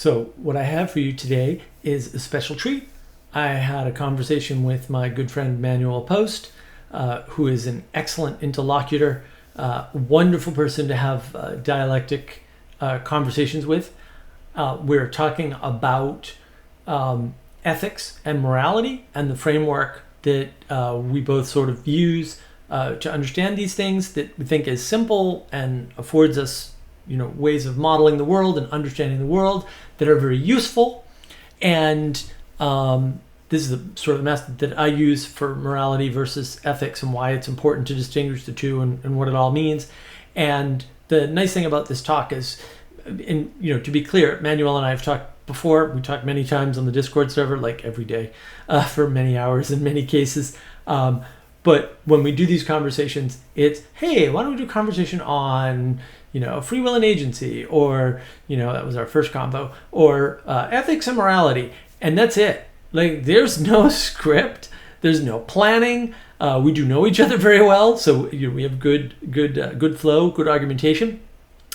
So, what I have for you today is a special treat. I had a conversation with my good friend Manuel Post, who is an excellent interlocutor, wonderful person to have dialectic conversations with. We're talking about ethics and morality and the framework that we both sort of use to understand these things that we think is simple and affords us ways of modeling the world and understanding the world that are very useful. And this is the sort of method that I use for morality versus ethics and why it's important to distinguish the two and what it all means. And the nice thing about this talk is, to be clear, Manuel and I have talked before. We talked many times on the Discord server, like every day, for many hours in many cases. But when we do these conversations, it's, hey, why don't we do a conversation on free will and agency, or that was our first combo, or ethics and morality, and that's it. Like, there's no script, there's no planning. We do know each other very well, so we have good flow, good argumentation,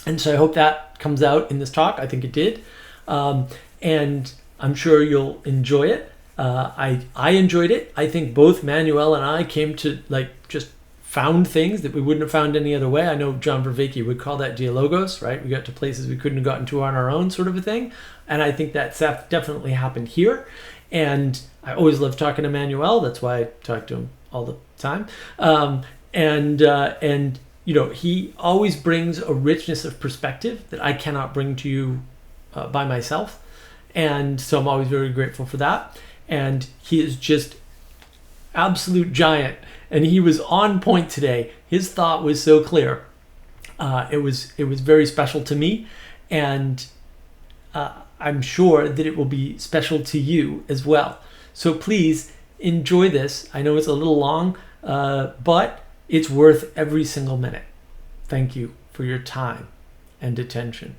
and so I hope that comes out in this talk. I think it did, and I'm sure you'll enjoy it. I enjoyed it. I think both Manuel and I came to just found things that we wouldn't have found any other way. I know John Vervaeke would call that dialogos, right? We got to places we couldn't have gotten to on our own, sort of a thing. And I think that's definitely happened here. And I always love talking to Manuel. That's why I talk to him all the time. He always brings a richness of perspective that I cannot bring to you by myself. And so I'm always very grateful for that. And he is just absolute giant. And he was on point today. His thought was so clear. It was very special to me, and I'm sure that it will be special to you as well. So please enjoy this. I know it's a little long, but it's worth every single minute. Thank you for your time and attention.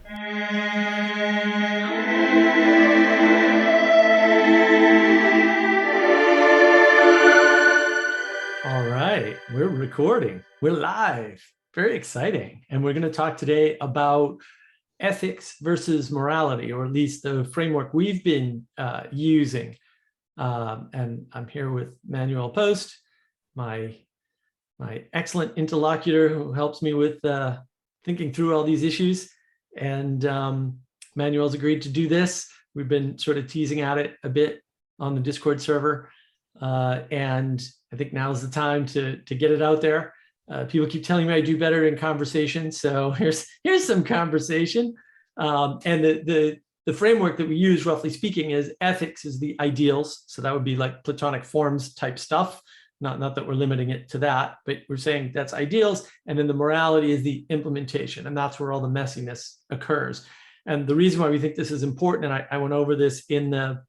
All right, we're recording. We're live. Very exciting. And we're going to talk today about ethics versus morality, or at least the framework we've been using. And I'm here with Manuel Post, my excellent interlocutor who helps me with thinking through all these issues. And Manuel's agreed to do this. We've been sort of teasing at it a bit on the Discord server. And I think now's the time to get it out there. People keep telling me I do better in conversation, so here's some conversation. And the framework that we use, roughly speaking, is ethics is the ideals. So that would be like Platonic forms type stuff. Not that we're limiting it to that, but we're saying that's ideals. And then the morality is the implementation, and that's where all the messiness occurs. And the reason why we think this is important, and I went over this in the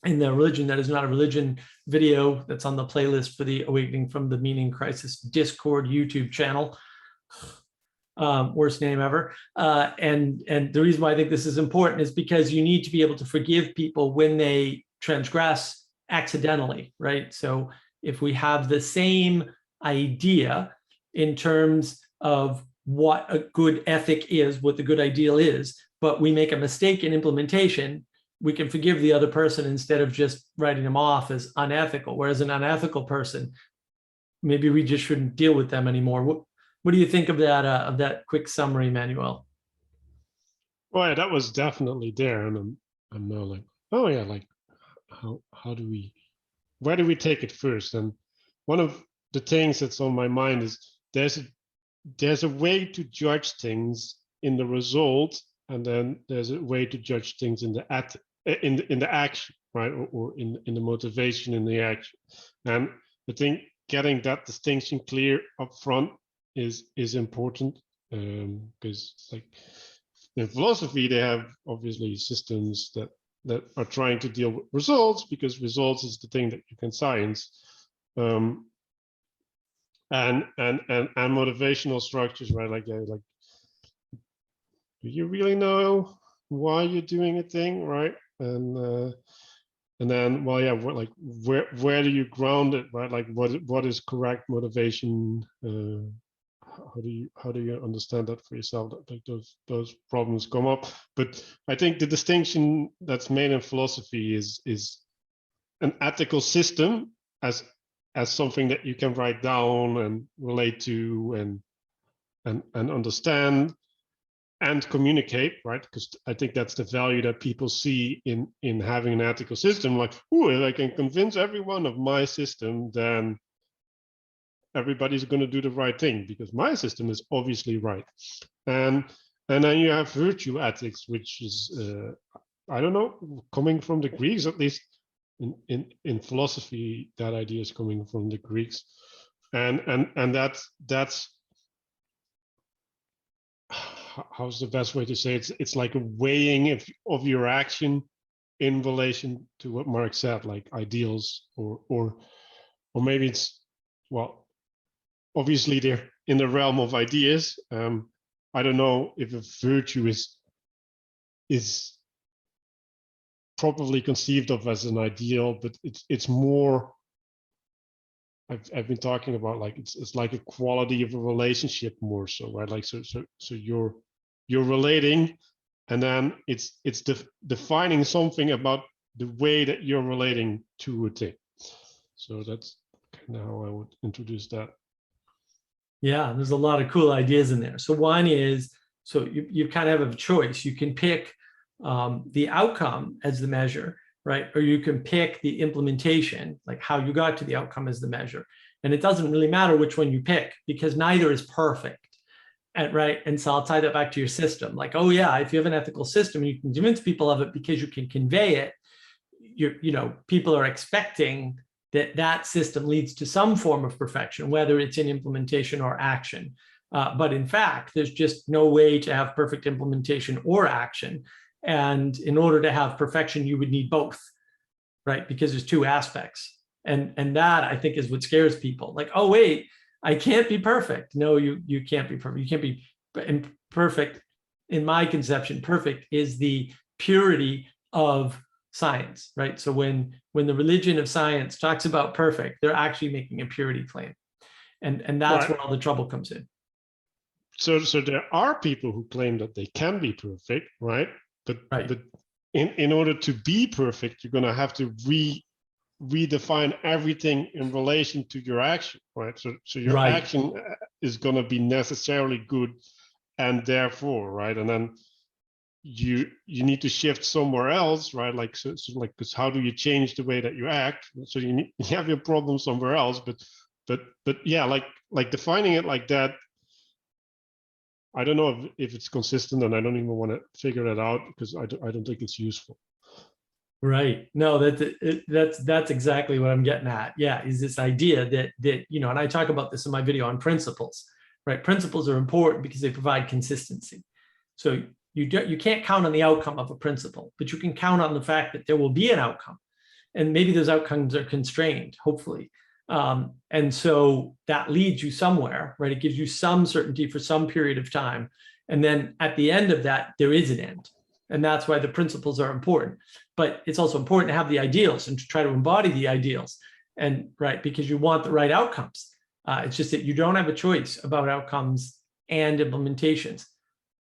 Religion That Is Not a Religion video that's on the playlist for the Awakening from the Meaning Crisis Discord YouTube channel. Worst name ever. And the reason why I think this is important is because you need to be able to forgive people when they transgress accidentally, right? So if we have the same idea in terms of what a good ethic is, what the good ideal is, but we make a mistake in implementation, we can forgive the other person instead of just writing them off as unethical. Whereas an unethical person, maybe we just shouldn't deal with them anymore. What do you think of that quick summary, Manuel? Well, yeah, that was definitely there, and I'm now like, oh yeah, like where do we take it first? And one of the things that's on my mind is there's a way to judge things in the result, and then there's a way to judge things in the action, right, or in the motivation in the action. And I think getting that distinction clear up front is important, because like in philosophy they have obviously systems that are trying to deal with results, because results is the thing that you can science, and motivational structures, right, like do you really know why you're doing a thing, right? And then, well, yeah, where do you ground it, right? Like what is correct motivation? how do you understand that for yourself? That like those problems come up. But I think the distinction that's made in philosophy is an ethical system as something that you can write down and relate to and understand and communicate, right? Because I think that's the value that people see in having an ethical system. Like, oh, if I can convince everyone of my system, then everybody's going to do the right thing because my system is obviously right. And then you have virtue ethics, which is I don't know, coming from the Greeks, at least in philosophy, that idea is coming from the Greeks, and that's how's the best way to say it? It's like a weighing of your action in relation to what Mark said, like ideals, or maybe it's, well, obviously they're in the realm of ideas. I don't know if a virtue is properly conceived of as an ideal, but it's more. I've been talking about like it's like a quality of a relationship more so, right? Like so you're relating, and then it's defining something about the way that you're relating to a thing. So that's kind of how I would introduce that. Yeah, there's a lot of cool ideas in there. So one is, so you kind of have a choice. You can pick the outcome as the measure, right? Or you can pick the implementation, like how you got to the outcome as the measure. And it doesn't really matter which one you pick because neither is perfect. And, right. And so I'll tie that back to your system. Like, oh yeah, if you have an ethical system, you can convince people of it because you can convey it. People are expecting that system leads to some form of perfection, whether it's in implementation or action. But in fact, there's just no way to have perfect implementation or action. And in order to have perfection, you would need both, right? Because there's two aspects. And that, I think, is what scares people. Like, oh, wait, I can't be perfect. No, you can't be perfect. You can't be perfect. In my conception, perfect is the purity of science, right? So when the religion of science talks about perfect, they're actually making a purity claim. And that's where all the trouble comes in. So there are people who claim that they can be perfect, right? But in order to be perfect, you're going to have to redefine everything in relation to your action, right? So your action is going to be necessarily good, and therefore, right? And then you need to shift somewhere else, right? Like so like, because how do you change the way that you act? So you have your problem somewhere else, but yeah, like defining it like that. I don't know if it's consistent, and I don't even want to figure that out because I don't think it's useful. Right. No, that's exactly what I'm getting at. Yeah, is this idea that and I talk about this in my video on principles, right? Principles are important because they provide consistency. So you can't count on the outcome of a principle, but you can count on the fact that there will be an outcome, and maybe those outcomes are constrained, hopefully. And so that leads you somewhere, right? It gives you some certainty for some period of time. And then at the end of that, there is an end. And that's why the principles are important. But it's also important to have the ideals and to try to embody the ideals. And right, because you want the right outcomes. It's just that you don't have a choice about outcomes and implementations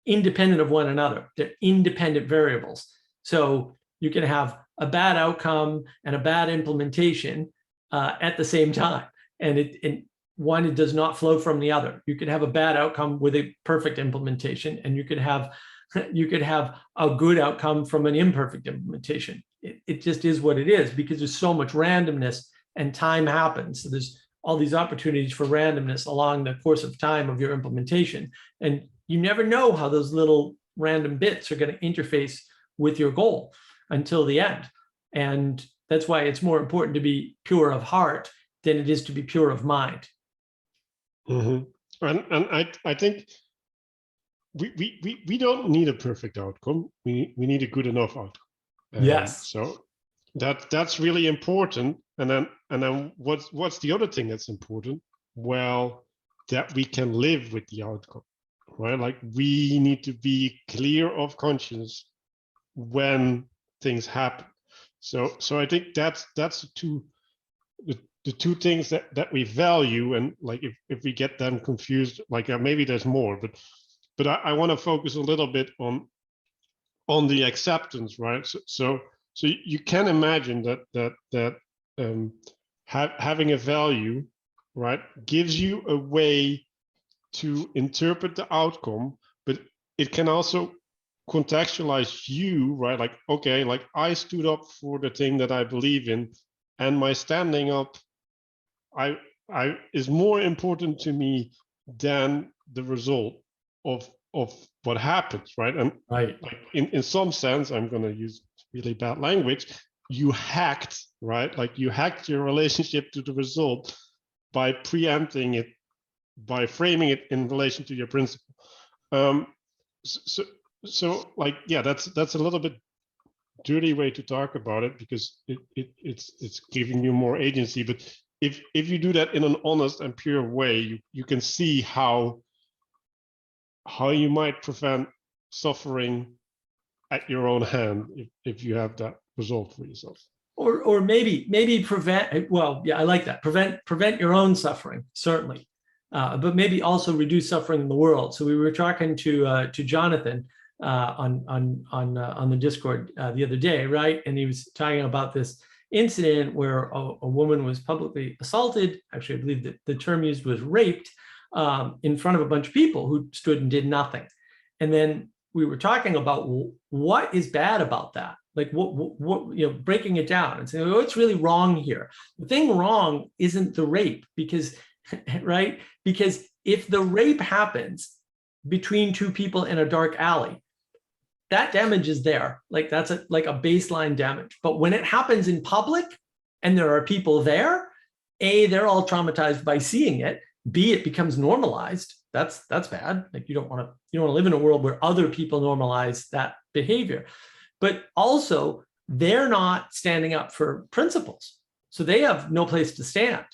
independent of one another. They're independent variables. So you can have a bad outcome and a bad implementation at the same time. And one, it does not flow from the other. You could have a bad outcome with a perfect implementation, and you could have a good outcome from an imperfect implementation. It just is what it is because there's so much randomness and time happens. So there's all these opportunities for randomness along the course of time of your implementation. And you never know how those little random bits are going to interface with your goal until the end. And that's why it's more important to be pure of heart than it is to be pure of mind. And I think we don't need a perfect outcome. We need a good enough outcome. Yes. So that's really important. And then what's the other thing that's important? Well, that we can live with the outcome, right? Like we need to be clear of conscience when things happen. So I think that's the the two things that we value, and like if we get them confused, like maybe there's more, but I want to focus a little bit on the acceptance, right? So you can imagine that having a value, right, gives you a way to interpret the outcome, but it can also contextualize you, right? Like, okay, like I stood up for the thing that I believe in, and my standing up, I is more important to me than the result of what happens, right? And Right. like in some sense, I'm going to use really bad language. You hacked, right? Like you hacked your relationship to the result by preempting it, by framing it in relation to your principle. So like, yeah, that's a little bit dirty way to talk about it, because it's giving you more agency. But if you do that in an honest and pure way, you can see how you might prevent suffering at your own hand if you have that result for yourself. Or maybe prevent, well, yeah, I like that. Prevent your own suffering, certainly. But maybe also reduce suffering in the world. So we were talking to Jonathan on the Discord the other day, right? And he was talking about this incident where a woman was publicly assaulted. Actually, I believe that the term used was raped in front of a bunch of people who stood and did nothing. And then we were talking about what is bad about that. Like what breaking it down and saying, what's really wrong here? The thing wrong isn't the rape, because right? Because if the rape happens between two people in a dark alley, that damage is there. Like that's like a baseline damage. But when it happens in public and there are people there, A, they're all traumatized by seeing it. B, it becomes normalized. That's bad. Like you don't want to live in a world where other people normalize that behavior. But also, they're not standing up for principles. So they have no place to stand.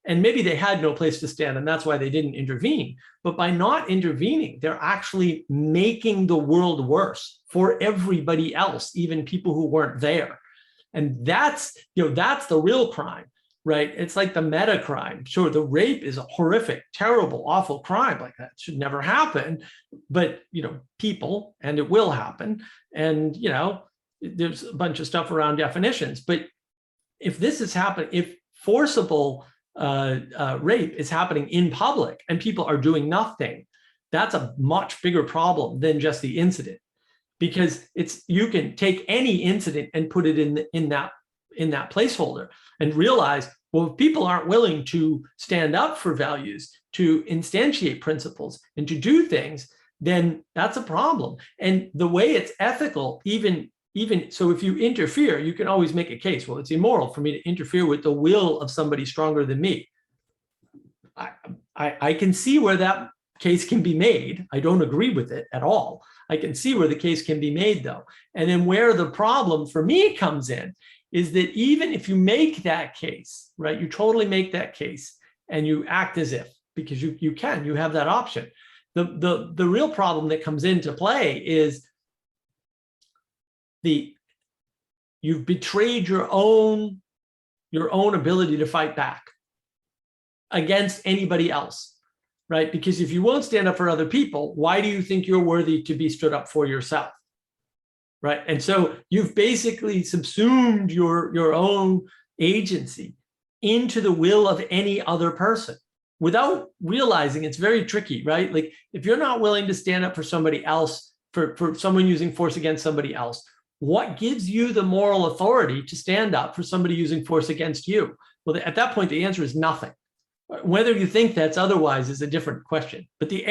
And maybe they had no place to stand, and that's why they didn't intervene. But by not intervening, they're actually making the world worse for everybody else, even people who weren't there. And that's the real crime, right? It's like the meta crime. Sure, the rape is a horrific, terrible, awful crime. Like that should never happen. But, people, and it will happen. And, there's a bunch of stuff around definitions. But if this is happening, if forcible rape is happening in public and people are doing nothing, that's a much bigger problem than just the incident, because you can take any incident and put it in that placeholder and realize, well, if people aren't willing to stand up for values, to instantiate principles, and to do things, then that's a problem. And the way it's ethical, even so, if you interfere, you can always make a case. Well, it's immoral for me to interfere with the will of somebody stronger than me. I can see where that case can be made. I don't agree with it at all. I can see where the case can be made, though. And then where the problem for me comes in is that even if you make that case, right, you totally make that case and you act as if, because you have that option. The real problem that comes into play is you've betrayed your own ability to fight back against anybody else, right? Because if you won't stand up for other people, why do you think you're worthy to be stood up for yourself, right? And so you've basically subsumed your own agency into the will of any other person without realizing. It's very tricky, right? Like if you're not willing to stand up for somebody else, for someone using force against somebody else, what gives you the moral authority to stand up for somebody using force against you? Well, at that point, the answer is nothing. Whether you think that's otherwise is a different question. But the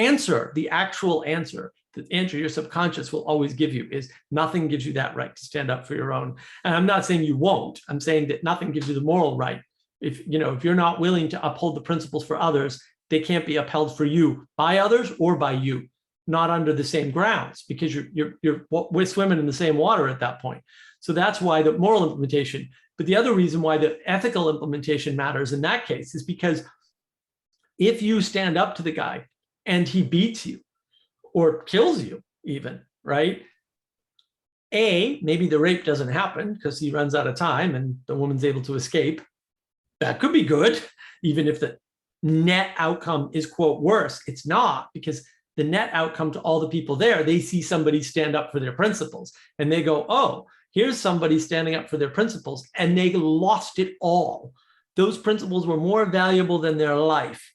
actual answer, the answer your subconscious will always give you is nothing gives you that right to stand up for your own. And I'm not saying you won't. I'm saying that nothing gives you the moral right. If you're not willing to uphold the principles for others, they can't be upheld for you by others or by you. Not under the same grounds, because we're swimming in the same water at that point. So that's why the moral implementation. But the other reason why the ethical implementation matters in that case is because if you stand up to the guy and he beats you or kills you even, right? Maybe the rape doesn't happen because he runs out of time and the woman's able to escape. That could be good, even if the net outcome is, quote, worse. It's not, because the net outcome to all the people there, they see somebody stand up for their principles and they go, oh, here's somebody standing up for their principles, and they lost it all. Those principles were more valuable than their life.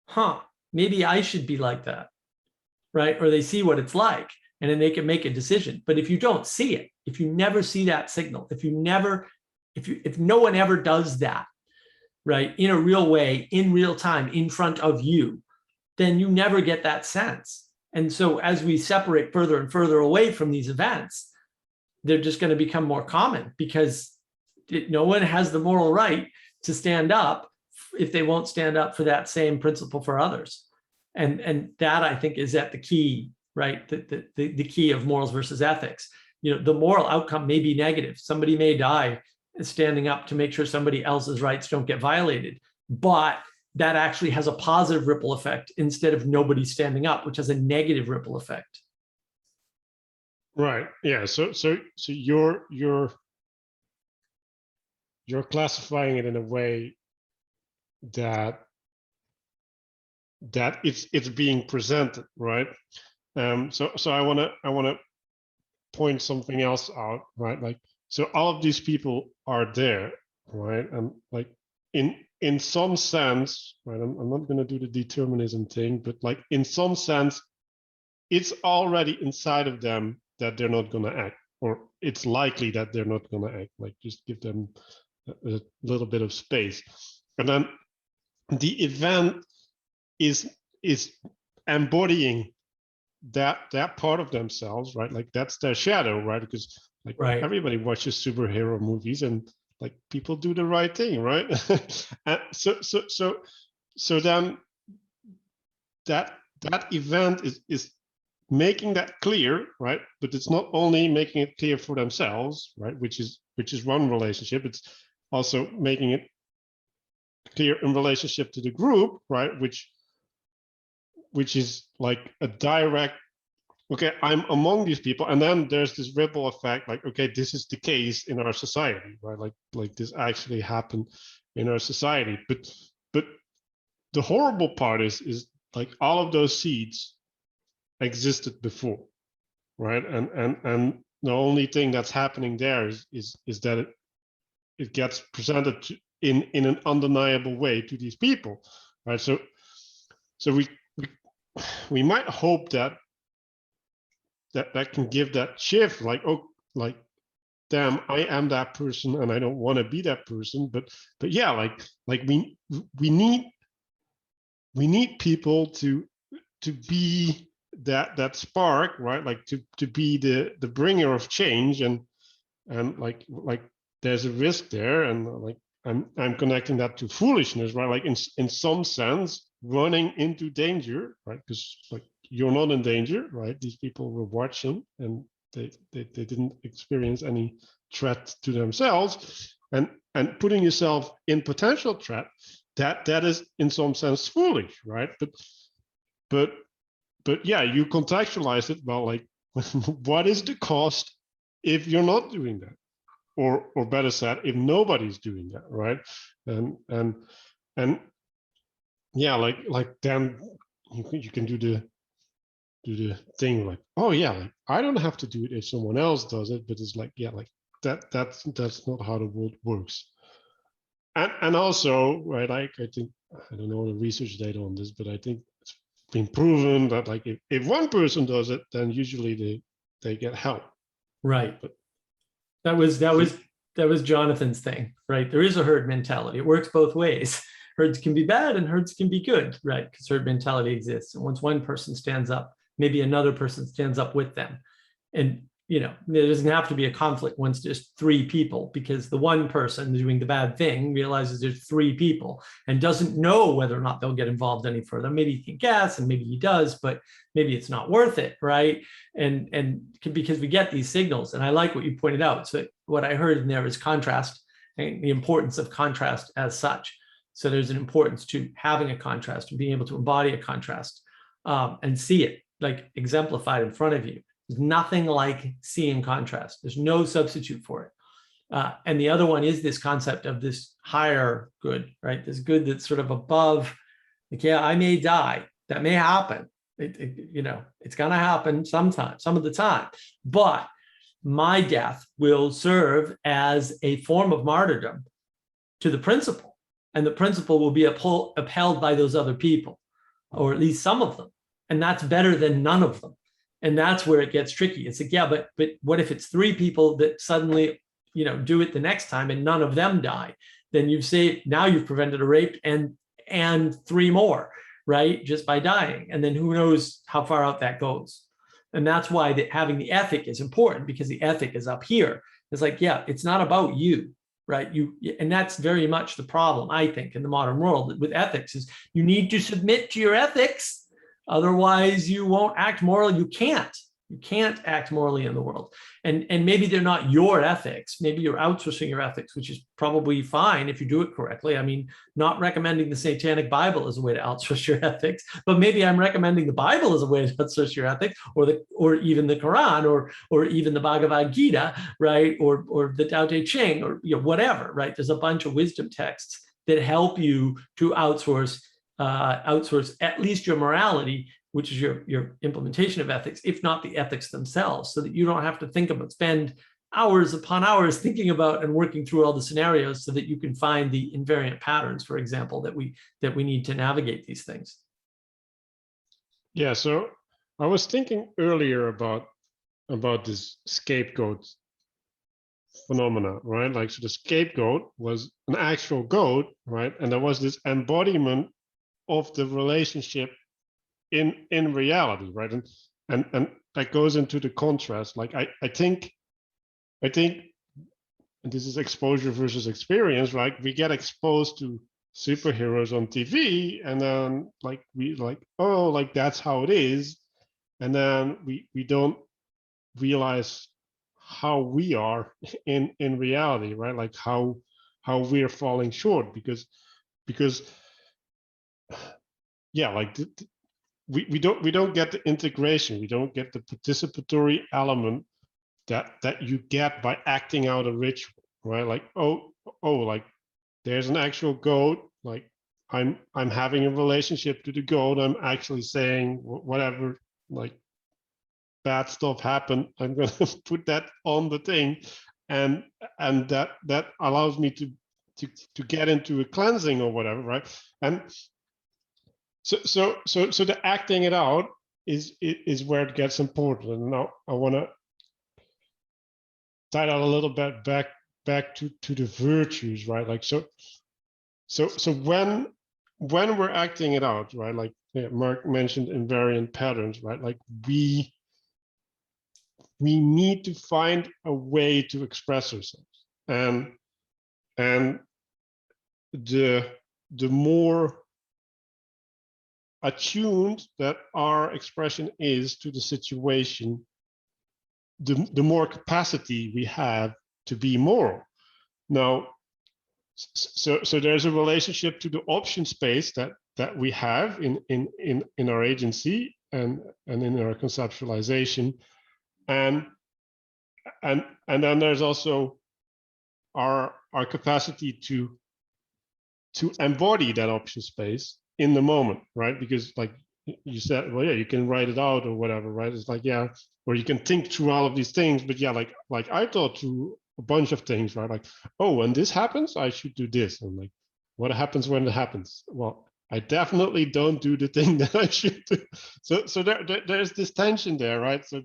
Huh, maybe I should be like that, right? Or they see what it's like, and then they can make a decision. But if you don't see it, if you never see that signal, if no one ever does that, right, in a real way, in real time, in front of you, then you never get that sense. And so as we separate further and further away from these events, they're just going to become more common, because no one has the moral right to stand up if they won't stand up for that same principle for others. And that, I think, is at the key, right? The key of morals versus ethics. The moral outcome may be negative. Somebody may die standing up to make sure somebody else's rights don't get violated, but that actually has a positive ripple effect instead of nobody standing up, which has a negative ripple effect. Right. Yeah. So you're classifying it in a way that it's being presented, right? So I wanna point something else out, right? Like, so all of these people are there, right? And like in some sense, right? I'm not gonna do the determinism thing, but like in some sense, it's already inside of them that they're not gonna act, or it's likely that they're not gonna act. Like, just give them a little bit of space, and then the event is embodying that part of themselves, right? Like, that's their shadow, right? Because like, right, everybody watches superhero movies, and like, people do the right thing, right? And so then that event is making that clear, right? But it's not only making it clear for themselves, right? Which is one relationship. It's also making it clear in relationship to the group, right? Which is like a direct, okay, I'm among these people, and then there's this ripple effect, like, okay, this is the case in our society, right? Like this actually happened in our society. But the horrible part is like, all of those seeds existed before, right? And the only thing that's happening there is that it gets presented in an undeniable way to these people, right? So we might hope that can give that shift, like, oh, like, damn, I am that person and I don't want to be that person. But yeah, like we need people to be that spark, right? Like, to be the bringer of change, and like there's a risk there, and like I'm connecting that to foolishness, right? Like, in some sense, running into danger, right? Because like, you're not in danger, right? These people were watching, and they didn't experience any threat to themselves, and putting yourself in potential threat, that is in some sense foolish, right? But yeah, you contextualize it, well, like, what is the cost if you're not doing that? Or better said, if nobody's doing that, right? And yeah, like then you can do the thing, like, oh yeah, like, I don't have to do it if someone else does it, but it's like, yeah, like that's not how the world works. And also, right, like, I think, I don't know the research data on this, but I think it's been proven that, like, if one person does it, then usually they get help. Right. But that was Jonathan's thing, right? There is a herd mentality. It works both ways. Herds can be bad and herds can be good, right? Because herd mentality exists. And once one person stands up, maybe another person stands up with them. And, there doesn't have to be a conflict once there's three people, because the one person doing the bad thing realizes there's three people and doesn't know whether or not they'll get involved any further. Maybe he can guess, and maybe he does, but maybe it's not worth it, right? And because we get these signals, and I like what you pointed out. So what I heard in there is contrast, and the importance of contrast as such. So there's an importance to having a contrast and being able to embody a contrast, and see it like exemplified in front of you. There's nothing like seeing contrast. There's no substitute for it. And the other one is this concept of this higher good, right? This good that's sort of above, like, yeah, I may die. That may happen. It's going to happen sometime, some of the time. But my death will serve as a form of martyrdom to the principle. And the principle will be upheld by those other people, or at least some of them. And that's better than none of them. And that's where it gets tricky. It's like, yeah, but what if it's 3 people that suddenly, do it the next time and none of them die? Then now you've prevented a rape and 3 more, right? Just by dying. And then who knows how far out that goes. And that's why having the ethic is important, because the ethic is up here. It's like, yeah, it's not about you, right? And that's very much the problem, I think, in the modern world with ethics, is you need to submit to your ethics. Otherwise, you won't act morally. You can't act morally in the world. And maybe they're not your ethics. Maybe you're outsourcing your ethics, which is probably fine if you do it correctly. I mean, not recommending the Satanic Bible as a way to outsource your ethics, but maybe I'm recommending the Bible as a way to outsource your ethics, or even the Quran, or even the Bhagavad Gita, right? Or the Tao Te Ching, or whatever, right? There's a bunch of wisdom texts that help you to outsource at least your morality, which is your implementation of ethics, if not the ethics themselves, so that you don't have to spend hours upon hours thinking about and working through all the scenarios, so that you can find the invariant patterns, for example, that we need to navigate these things. Yeah, so I was thinking earlier about this scapegoat phenomena, right? Like, so the scapegoat was an actual goat, right? And there was this embodiment of the relationship in reality, right? And that goes into the contrast. Like, I think, and this is exposure versus experience, right? We get exposed to superheroes on TV, and then that's how it is, and then we don't realize how we are in reality, right? Like how we're falling short, because yeah, like we don't get the integration, we don't get the participatory element that you get by acting out a ritual, right? Like, oh, like there's an actual goat, like I'm having a relationship to the goat, I'm actually saying whatever, like bad stuff happened, I'm going to put that on the thing, and that allows me to get into a cleansing or whatever, right? And so the acting it out is where it gets important. And now I want to tie that a little bit back to the virtues, right? Like, so when we're acting it out, right? Like, yeah, Mark mentioned invariant patterns, right? Like we need to find a way to express ourselves, and the more attuned that our expression is to the situation, the more capacity we have to be moral. Now, so there's a relationship to the option space that we have in our agency and in our conceptualization, and then there's also our capacity to embody that option space in the moment, right? Because like you said, well, yeah, you can write it out or whatever, right? It's like, yeah, or you can think through all of these things, but yeah, like I thought through a bunch of things, right? Like, oh, when this happens, I should do this. And like, what happens when it happens? Well, I definitely don't do the thing that I should do. So there's this tension there, right? So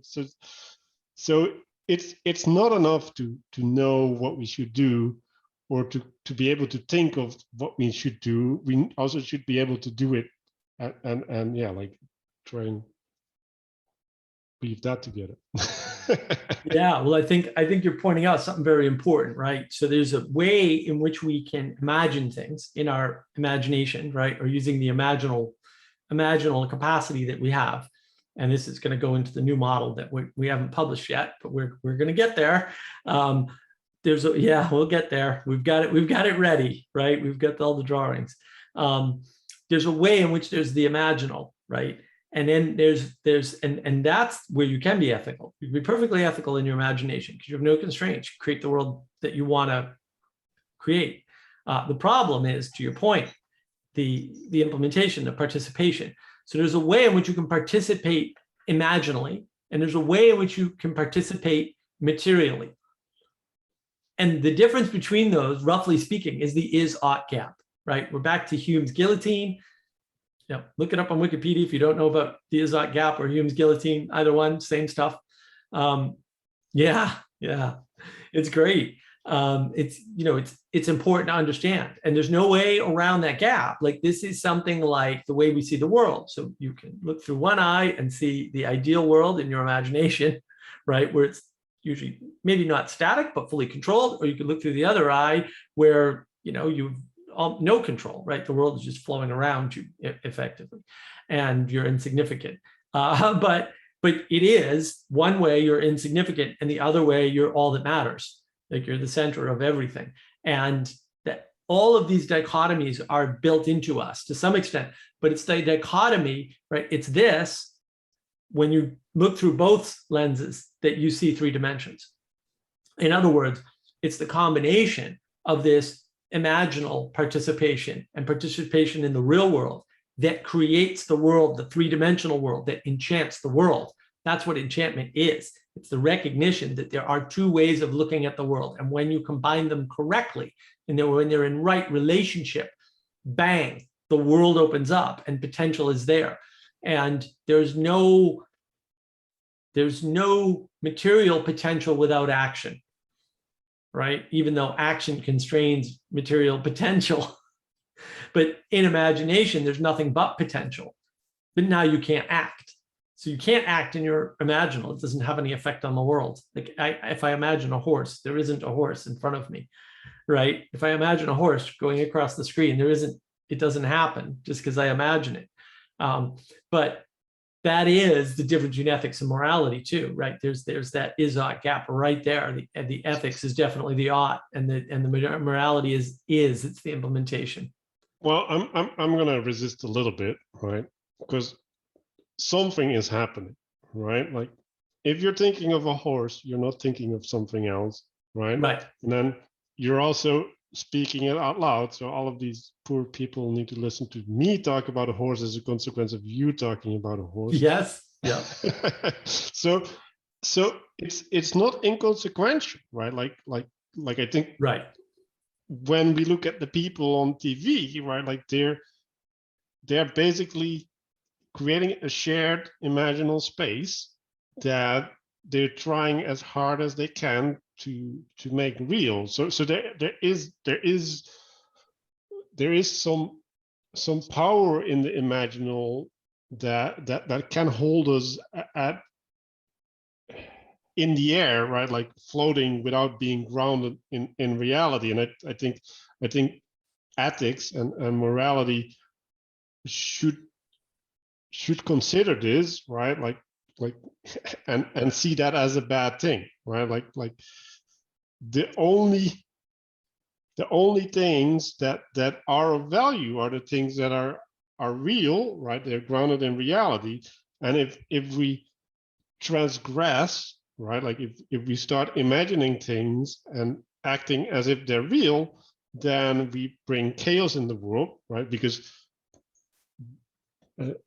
it's not enough to know what we should do, or to be able to think of what we should do. We also should be able to do it, and yeah, like try and weave that together. Yeah, well, I think you're pointing out something very important, right? So there's a way in which we can imagine things in our imagination, right? Or using the imaginal capacity that we have. And this is going to go into the new model that we haven't published yet, but we're going to get there. We'll get there. We've got it ready, right? We've got all the drawings. There's a way in which there's the imaginal, right? And then and that's where you can be ethical. You can be perfectly ethical in your imagination because you have no constraints. You create the world that you want to create. The problem is, to your point, the implementation, the participation. So there's a way in which you can participate imaginally, and there's a way in which you can participate materially. And the difference between those, roughly speaking, is the is-ought gap, right? We're back to Hume's guillotine. Look it up on Wikipedia if you don't know about the is-ought gap or Hume's guillotine, either one, same stuff. Yeah, it's great. It's important to understand, and there's no way around that gap. Like, this is something like the way we see the world. So you can look through one eye and see the ideal world in your imagination, right? Where it's usually maybe not static, but fully controlled. Or you can look through the other eye where, you've no control, right? The world is just flowing around you effectively, and you're insignificant. But it is one way you're insignificant, and the other way you're all that matters. Like, you're the center of everything. And that all of these dichotomies are built into us to some extent, but it's the dichotomy, right? It's this, when you look through both lenses, that you see three dimensions. In other words, it's the combination of this imaginal participation and participation in the real world that creates the world, the three-dimensional world that enchants the world. That's what enchantment is. It's the recognition that there are two ways of looking at the world. And when you combine them correctly, and when they're in right relationship, bang, the world opens up and potential is there. And there's no material potential without action, right? Even though action constrains material potential. But in imagination, there's nothing but potential. But now you can't act. So you can't act in your imaginal. It doesn't have any effect on the world. Like, if I imagine a horse, there isn't a horse in front of me, right? If I imagine a horse going across the screen, it doesn't happen just because I imagine it. But that is the difference between ethics and morality too, right? There's that is-ought gap right there. The ethics is definitely the ought, and the morality is it's the implementation. Well, I'm gonna resist a little bit, right? Because something is happening, right? Like, if you're thinking of a horse, you're not thinking of something else, right? Right. And then you're also speaking it out loud. So all of these poor people need to listen to me talk about a horse as a consequence of you talking about a horse. Yes. Yeah. So it's not inconsequential, right? Like I think, right, when we look at the people on TV, right, like they're basically creating a shared imaginal space that they're trying as hard as they can to make real. So there is some power in the imaginal that can hold us in the air, right? Like floating without being grounded in reality. And I think ethics and morality should consider this, right? Like and see that as a bad thing, right? Like the only things that are of value are the things that are real, right? They're grounded in reality. And if we transgress, right, like if we start imagining things and acting as if they're real, then we bring chaos in the world, right? Because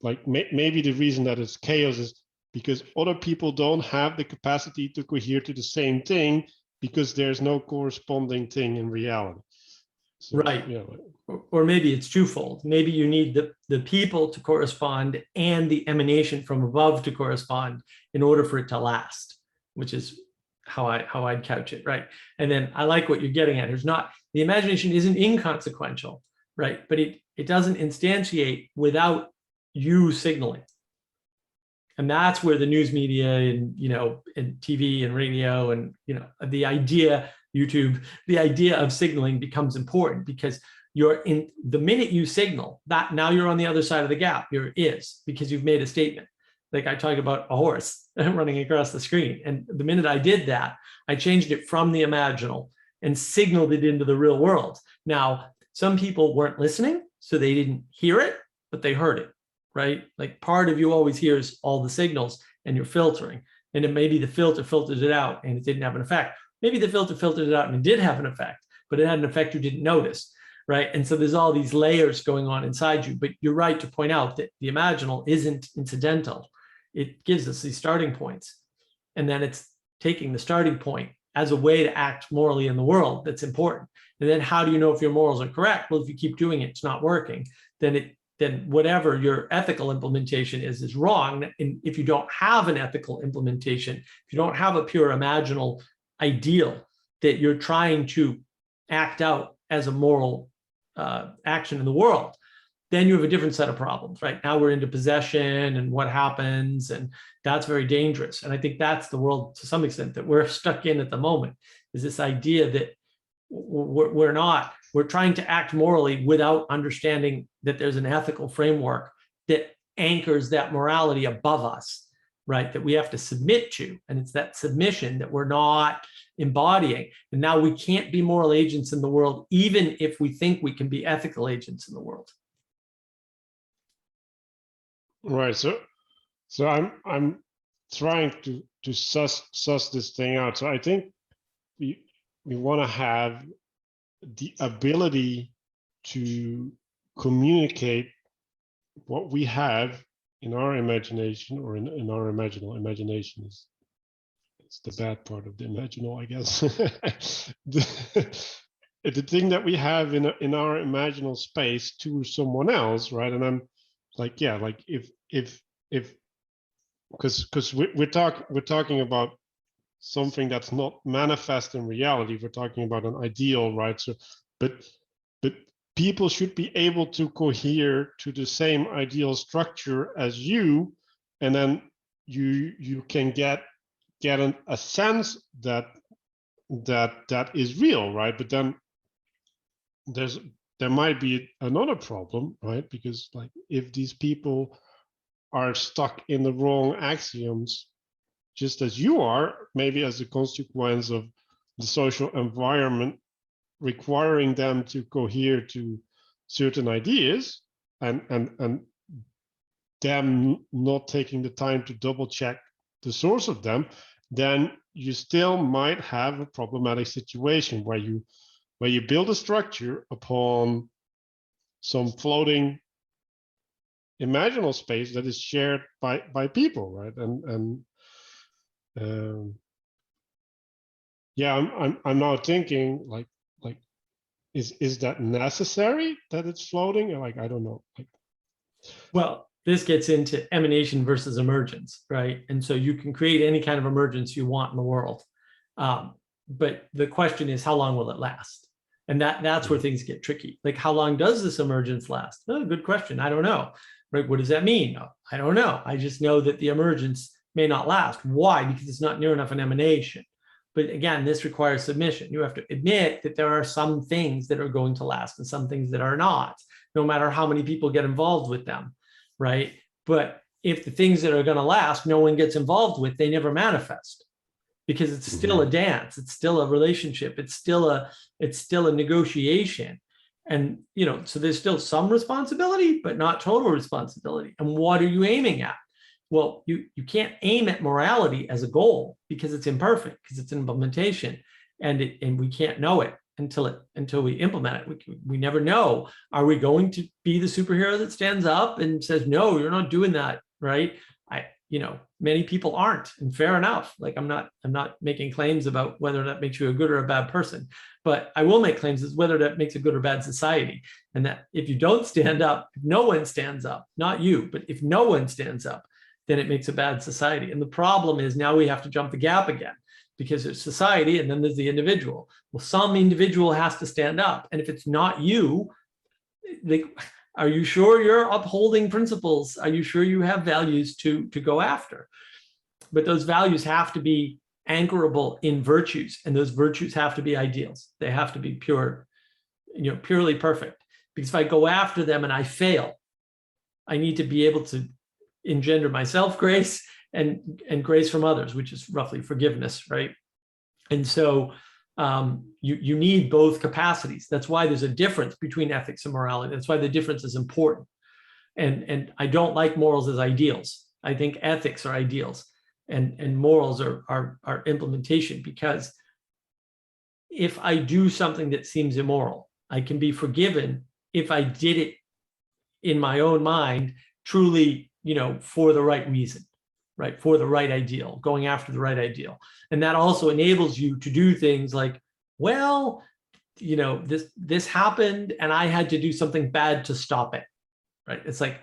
like maybe the reason that it's chaos is because other people don't have the capacity to cohere to the same thing, because there's no corresponding thing in reality. So, right. Or maybe it's twofold. Maybe you need the people to correspond and the emanation from above to correspond in order for it to last, which is how I'd couch it, right? And then I like what you're getting at. The imagination isn't inconsequential, right? But it doesn't instantiate without you signaling. And that's where the news media and TV and radio and the idea, YouTube, the idea of signaling becomes important, because the minute you signal that, now you're on the other side of the gap, because you've made a statement. Like I talk about a horse running across the screen. And the minute I did that, I changed it from the imaginal and signaled it into the real world. Now, some people weren't listening, so they didn't hear it, but they heard it, right? Like part of you always hears all the signals and you're filtering. And it maybe the filter filters it out and it didn't have an effect. Maybe the filter filtered it out and it did have an effect, but it had an effect you didn't notice, right? And so there's all these layers going on inside you. But you're right to point out that the imaginal isn't incidental. It gives us these starting points. And then it's taking the starting point as a way to act morally in the world that's important. And then how do you know if your morals are correct? Well, if you keep doing it, it's not working, then whatever your ethical implementation is wrong. And if you don't have an ethical implementation, if you don't have a pure imaginal ideal that you're trying to act out as a moral action in the world, then you have a different set of problems, right? Now we're into possession and what happens, and that's very dangerous. And I think that's the world to some extent that we're stuck in at the moment, is this idea that we're trying to act morally without understanding that there's an ethical framework that anchors that morality above us, right? That we have to submit to. And it's that submission that we're not embodying. And now we can't be moral agents in the world, even if we think we can be ethical agents in the world. Right. So I'm trying to suss this thing out. So I think we want to have the ability to communicate what we have in our imagination, or in our imaginal. Imagination is the bad part of the imaginal, I guess. the thing that we have in our imaginal space to someone else, right? And I'm like, yeah, like if because we're talking about something that's not manifest in reality. We're talking about an ideal, right? So, but people should be able to cohere to the same ideal structure as you, and then you can get a sense that is real, right? But then there might be another problem, right? Because like if these people are stuck in the wrong axioms, just as you are, maybe as a consequence of the social environment requiring them to cohere to certain ideas, and them not taking the time to double check the source of them, then you still might have a problematic situation where you build a structure upon some floating imaginal space that is shared by people, right? And yeah, I'm now thinking like is that necessary that it's floating? Like, I don't know. Like, well, this gets into emanation versus emergence, right? And so you can create any kind of emergence you want in the world, but the question is, how long will it last? And that's where things get tricky. Like, how long does this emergence last? Oh, good question. I don't know. Right? What does that mean? I don't know. I just know that the emergence may not last. Why? Because it's not near enough an emanation. But again, this requires submission. You have to admit that there are some things that are going to last and some things that are not, no matter how many people get involved with them, right? But if the things that are going to last, no one gets involved with, they never manifest, because it's still a dance. It's still a relationship. It's still a negotiation. And, so there's still some responsibility, but not total responsibility. And what are you aiming at? Well, you can't aim at morality as a goal, because it's imperfect, because it's an implementation, and we can't know it until we implement it. We never know. Are we going to be the superhero that stands up and says, no, you're not doing that, right? Many people aren't, and fair enough. Like, I'm not making claims about whether that makes you a good or a bad person, but I will make claims as whether that makes a good or bad society. And that if you don't stand up, if no one stands up, not you, but if no one stands up, then it makes a bad society. And the problem is now we have to jump the gap again, because there's society and then there's the individual. Well, some individual has to stand up. And if it's not you, are you sure you're upholding principles? Are you sure you have values to go after? But those values have to be anchorable in virtues, and those virtues have to be ideals. They have to be pure, purely perfect. Because if I go after them and I fail, I need to be able to engender myself grace and grace from others, which is roughly forgiveness, right? And so you need both capacities. That's why there's a difference between ethics and morality. That's why the difference is important. And I don't like morals as ideals. I think ethics are ideals, and morals are implementation, because if I do something that seems immoral. I can be forgiven if I did it in my own mind, truly, for the right reason, right? For the right ideal, going after the right ideal. And that also enables you to do things like, well, this happened and I had to do something bad to stop it, right? It's like,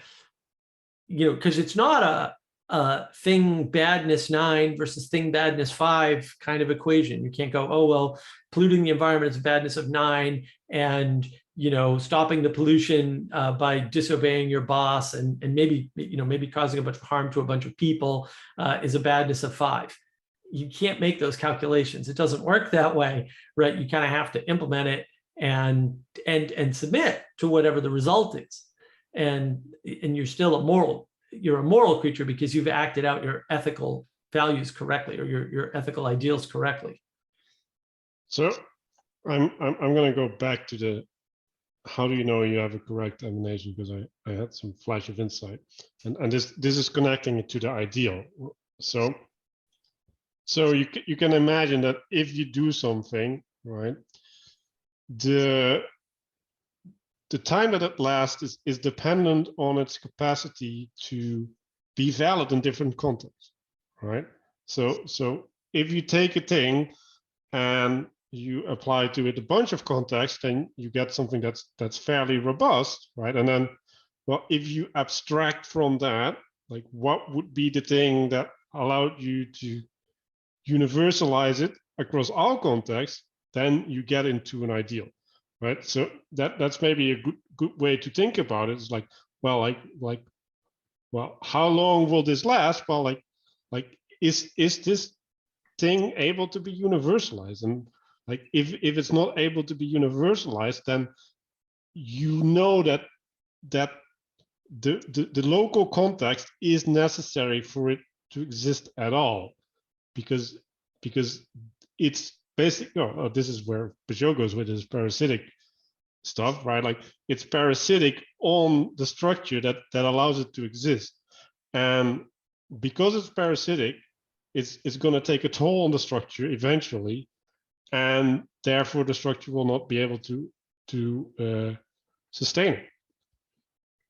because it's not a thing badness 9 versus thing badness 5 kind of equation. You can't go, oh, well, polluting the environment is a badness of 9, and stopping the pollution by disobeying your boss and maybe causing a bunch of harm to a bunch of people is a badness of 5. You can't make those calculations. It doesn't work that way, right? You kind of have to implement it and submit to whatever the result is. And you're still a moral creature because you've acted out your ethical values correctly, or your ethical ideals correctly. So I'm going to go back to the how do you know you have a correct emanation, because I had some flash of insight, and this is connecting it to the ideal. So you can imagine that if you do something, right, the time that it lasts is dependent on its capacity to be valid in different contexts, right? So if you take a thing and you apply to it a bunch of contexts, then you get something that's fairly robust, right? And then, well, if you abstract from that, like what would be the thing that allowed you to universalize it across all contexts, then you get into an ideal, right? So that's maybe a good way to think about it. It's like, well, well, how long will this last? Well, like is this thing able to be universalized? And like if it's not able to be universalized, then that the local context is necessary for it to exist at all, because it's basic. This is where Peugeot goes with his parasitic stuff, right? Like it's parasitic on the structure that allows it to exist, and because it's parasitic, it's going to take a toll on the structure eventually, and therefore the structure will not be able to sustain it.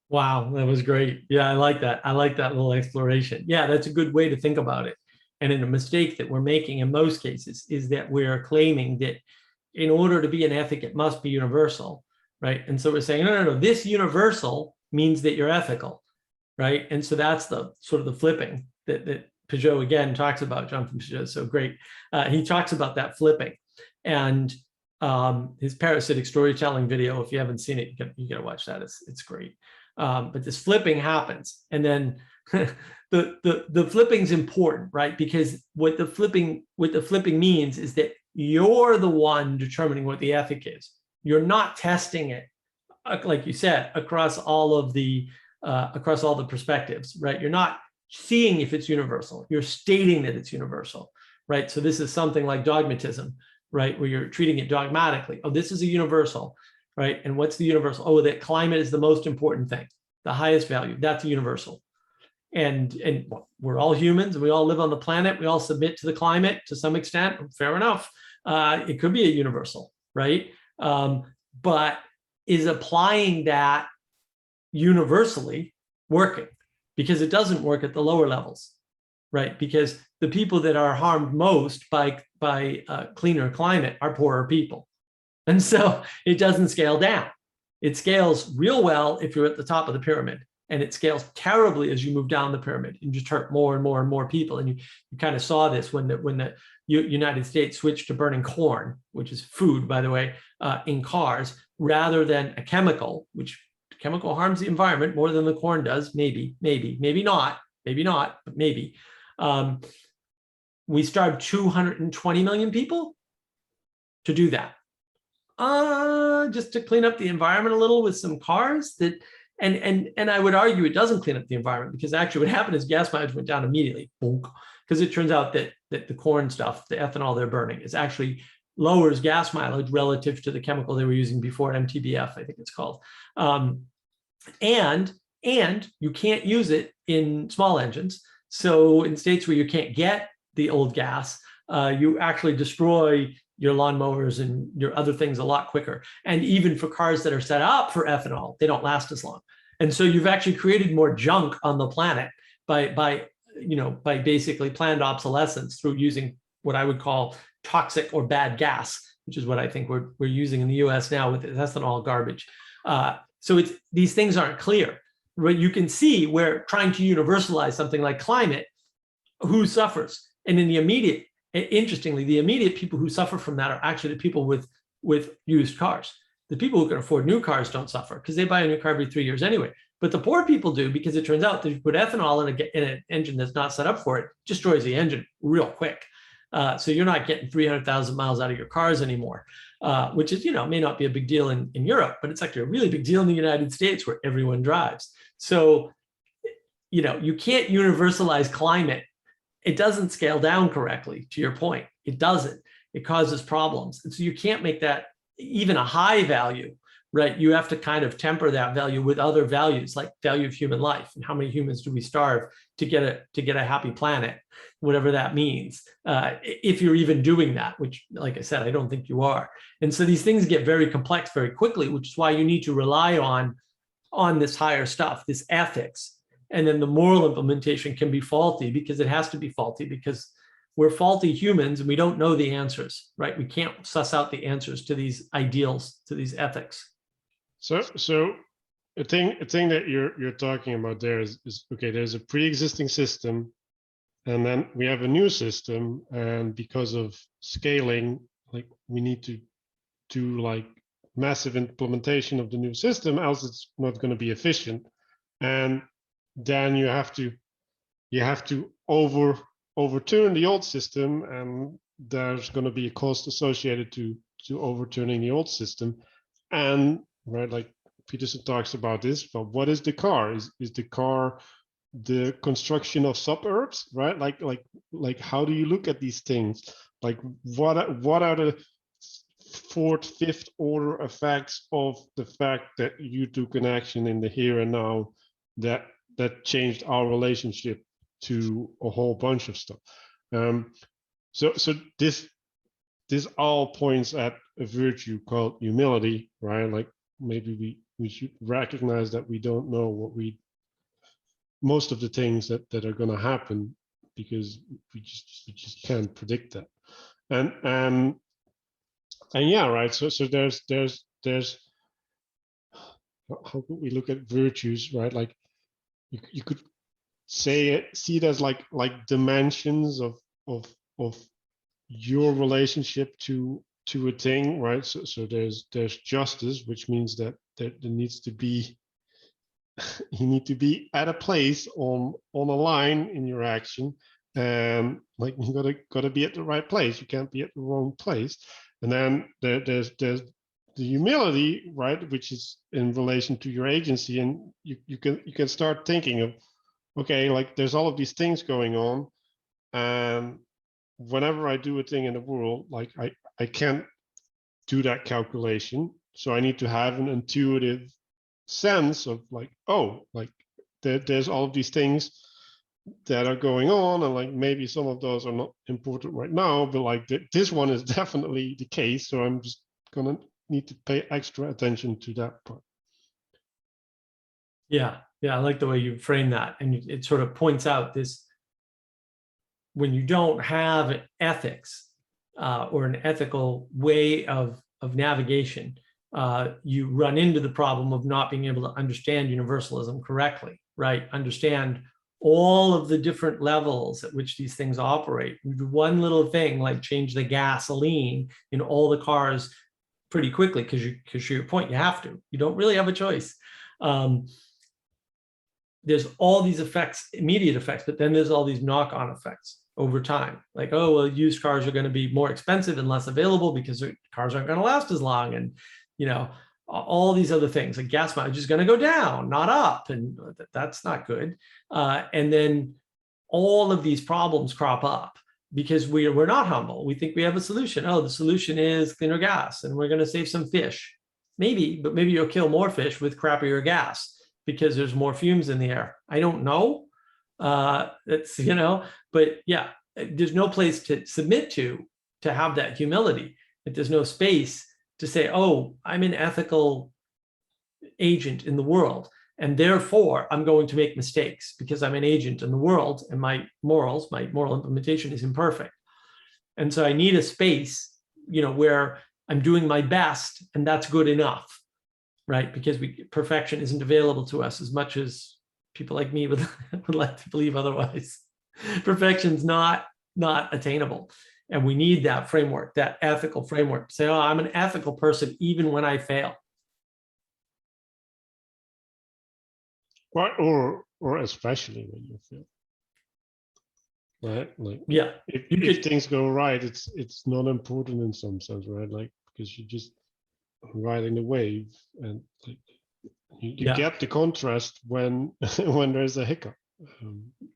Wow, that was great. Yeah, I like that. I like that little exploration. Yeah, that's a good way to think about it. And in a mistake that we're making in most cases is that we're claiming that in order to be an ethic, it must be universal, right? And so we're saying, no, this universal means that you're ethical, right? And so that's the sort of the flipping that Peugeot again talks about. Jonathan Peugeot is so great. He talks about that flipping, and his parasitic storytelling video, if you haven't seen it, you got to watch that. It's great. But this flipping happens, and then the flipping's important, right? Because what the flipping means is that you're the one determining what the ethic is. You're not testing it, like you said, across all the perspectives, right? You're not seeing if it's universal. You're stating that it's universal, right? So this is something like dogmatism, right? Where you're treating it dogmatically. Oh, this is a universal, right? And what's the universal? Oh, that climate is the most important thing, the highest value. That's a universal. And we're all humans, and we all live on the planet. We all submit to the climate to some extent. Fair enough. It could be a universal, right? But is applying that universally working? Because it doesn't work at the lower levels, right? Because the people that are harmed most by cleaner climate are poorer people. And so it doesn't scale down. It scales real well if you're at the top of the pyramid, and it scales terribly as you move down the pyramid and just hurt more and more and more people. And you kind of saw this when the United States switched to burning corn, which is food, by the way, in cars, rather than a chemical, which chemical harms the environment more than the corn does. Maybe not, but maybe. We starved 220 million people to do that. Just to clean up the environment a little with some cars that, and I would argue it doesn't clean up the environment, because actually what happened is gas mileage went down immediately, because it turns out that the corn stuff, the ethanol they're burning, is actually lowers gas mileage relative to the chemical they were using before, MTBF, I think it's called. And you can't use it in small engines. So in states where you can't get the old gas, you actually destroy your lawnmowers and your other things a lot quicker. And even for cars that are set up for ethanol, they don't last as long. And so you've actually created more junk on the planet by basically planned obsolescence through using what I would call toxic or bad gas, which is what I think we're using in the US now with ethanol garbage. So these things aren't clear. But you can see where trying to universalize something like climate, who suffers? And in the immediate, interestingly, the immediate people who suffer from that are actually the people with used cars. The people who can afford new cars don't suffer because they buy a new car every 3 years anyway. But the poor people do, because it turns out that if you put ethanol in an engine that's not set up for it, it destroys the engine real quick. So you're not getting 300,000 miles out of your cars anymore, which is, may not be a big deal in Europe, but it's actually a really big deal in the United States where everyone drives. So, you can't universalize climate. It doesn't scale down correctly, to your point. It doesn't. It causes problems. And so you can't make that even a high value, right? You have to kind of temper that value with other values, like value of human life and how many humans do we starve to get a happy planet, whatever that means. If you're even doing that, which, like I said, I don't think you are. And so these things get very complex very quickly, which is why you need to rely on this higher stuff, this ethics. And then the moral implementation can be faulty because it has to be faulty because we're faulty humans and we don't know the answers, right? We can't suss out the answers to these ideals, to these ethics. So a thing that you're talking about there is okay, there's a pre-existing system and then we have a new system, and because of scaling, like we need to do like massive implementation of the new system, else it's not going to be efficient. And then you have to overturn the old system, and there's going to be a cost associated to overturning the old system. And right, like Peterson talks about this, but what is the car? Is the car the construction of suburbs, right? Like how do you look at these things? Like what are the fourth, fifth order effects of the fact that you took an action in the here and now that changed our relationship to a whole bunch of stuff? So this all points at a virtue called humility, right? Like maybe we should recognize that we don't know most of the things that are going to happen because we just can't predict that. And yeah, right. So there's how could we look at virtues, right? Like you could see it as like dimensions of your relationship to a thing, right? So there's justice, which means that there needs to be you need to be at a place on a line in your action, and like you gotta be at the right place. You can't be at the wrong place. And then there's the humility, right, which is in relation to your agency, and you can start thinking of, okay, like there's all of these things going on, and whenever I do a thing in the world, like I can't do that calculation, so I need to have an intuitive sense of like, oh, like there's all of these things that are going on, and like maybe some of those are not important right now, but like this one is definitely the case, so I'm just gonna need to pay extra attention to that part. Yeah, I like the way you frame that, and it sort of points out this: when you don't have ethics or an ethical way of navigation, you run into the problem of not being able to understand universalism correctly, right? Understand all of the different levels at which these things operate. You do one little thing like change the gasoline in all the cars pretty quickly because to your point, you have to. You don't really have a choice. There's all these effects, immediate effects, but then there's all these knock-on effects over time. Like, oh, well, used cars are going to be more expensive and less available because cars aren't going to last as long. And, all these other things, like gas mileage is going to go down, not up. And that's not good. And then all of these problems crop up because we're not humble. We think we have a solution. Oh, the solution is cleaner gas and we're going to save some fish. Maybe, but maybe you'll kill more fish with crappier gas because there's more fumes in the air. I don't know. But yeah, there's no place to submit to have that humility. There's no space to say, oh, I'm an ethical agent in the world, and therefore I'm going to make mistakes because I'm an agent in the world and my moral implementation is imperfect. And so I need a space, where I'm doing my best and that's good enough, right? Because perfection isn't available to us as much as people like me would like to believe otherwise. Perfection's not attainable. And we need that framework, that ethical framework. Say, oh, I'm an ethical person even when I fail. Or especially when you fail. Right? Like, yeah, if things go right, it's not important in some sense, right? Like, because you're just riding the wave, and like you get the contrast when when there's a hiccup.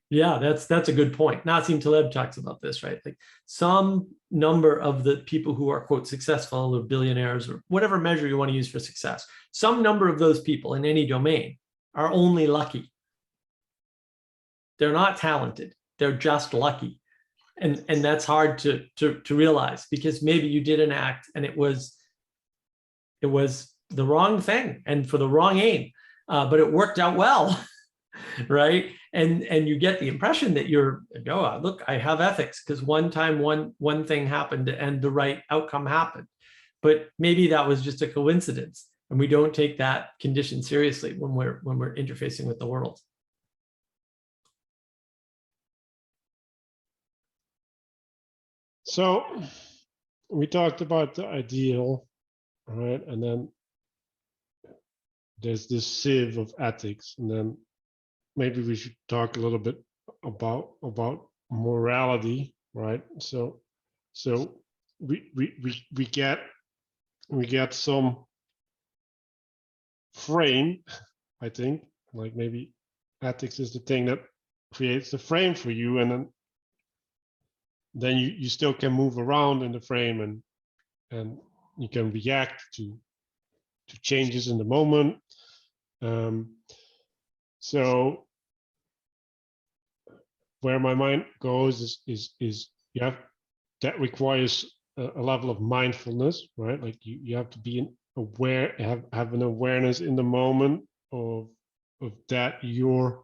Yeah, that's a good point. Nassim Taleb talks about this, right? Like some number of the people who are, quote, successful or billionaires or whatever measure you want to use for success, some number of those people in any domain are only lucky. They're not talented. They're just lucky. And that's hard to realize, because maybe you did an act and it was the wrong thing and for the wrong aim, but it worked out well. Right? And you get the impression that look, I have ethics because one time one thing happened and the right outcome happened. But maybe that was just a coincidence, and we don't take that condition seriously when we're interfacing with the world. So we talked about the ideal, right? And then there's this sieve of ethics, and then maybe we should talk a little bit about morality, right? So we get some frame, I think, like maybe ethics is the thing that creates the frame for you, and then you still can move around in the frame, and you can react to changes in the moment. So where my mind goes is that requires a level of mindfulness, right? Like you have to be aware, have an awareness in the moment of that you're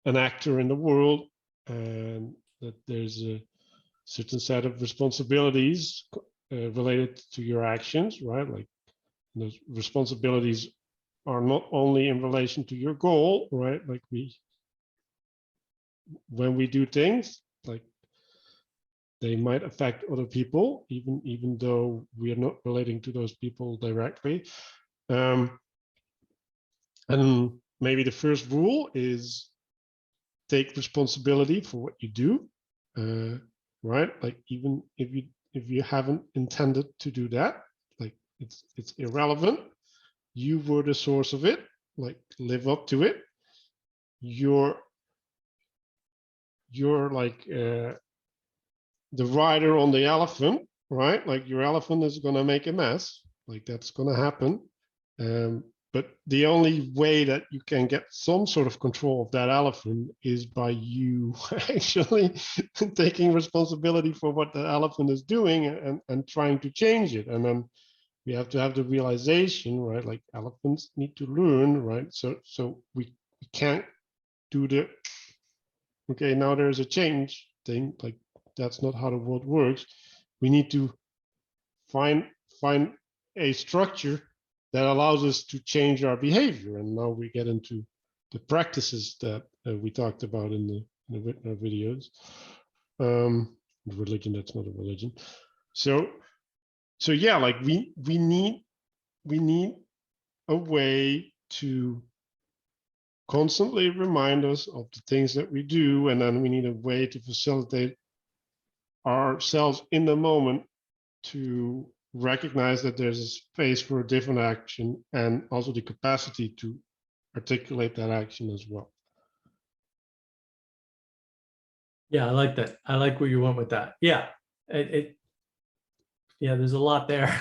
an actor in the world, and that there's a certain set of responsibilities related to your actions, right? Like those responsibilities are not only in relation to your goal, right? Like when we do things, like they might affect other people, even though we are not relating to those people directly. And maybe the first rule is take responsibility for what you do, right? Like even if you haven't intended to do that, like it's irrelevant. You were the source of it. Like live up to it. You're like the rider on the elephant, right? Like your elephant is gonna make a mess. Like that's gonna happen. But the only way that you can get some sort of control of that elephant is by you actually taking responsibility for what the elephant is doing and trying to change it. And then we have to have the realization, right? Like elephants need to learn, right? So we can't do the, okay, now there's a change thing. Like that's not how the world works. We need to find a structure that allows us to change our behavior. And now we get into the practices that we talked about in the videos. Religion, that's not a religion. So yeah, like we need a way to constantly remind us of the things that we do, and then we need a way to facilitate ourselves in the moment to recognize that there's a space for a different action, and also the capacity to articulate that action as well. Yeah, I like that. I like where you went with that. Yeah, yeah, there's a lot there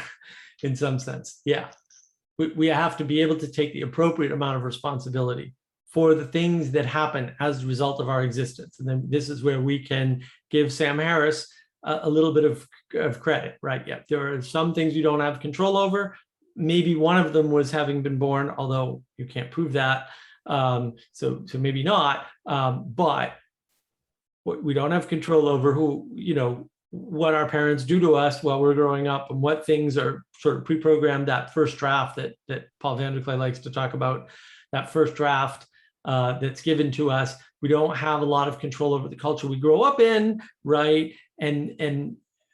in some sense. Yeah, we have to be able to take the appropriate amount of responsibility for the things that happen as a result of our existence. And then this is where we can give Sam Harris a little bit of credit, right? Yeah, there are some things you don't have control over. Maybe one of them was having been born, although you can't prove that. So maybe not. But we don't have control over who, what our parents do to us while we're growing up, and what things are sort of pre-programmed. That first draft that Paul van der Klee likes to talk about, that first draft that's given to us. We don't have a lot of control over the culture we grow up in, right?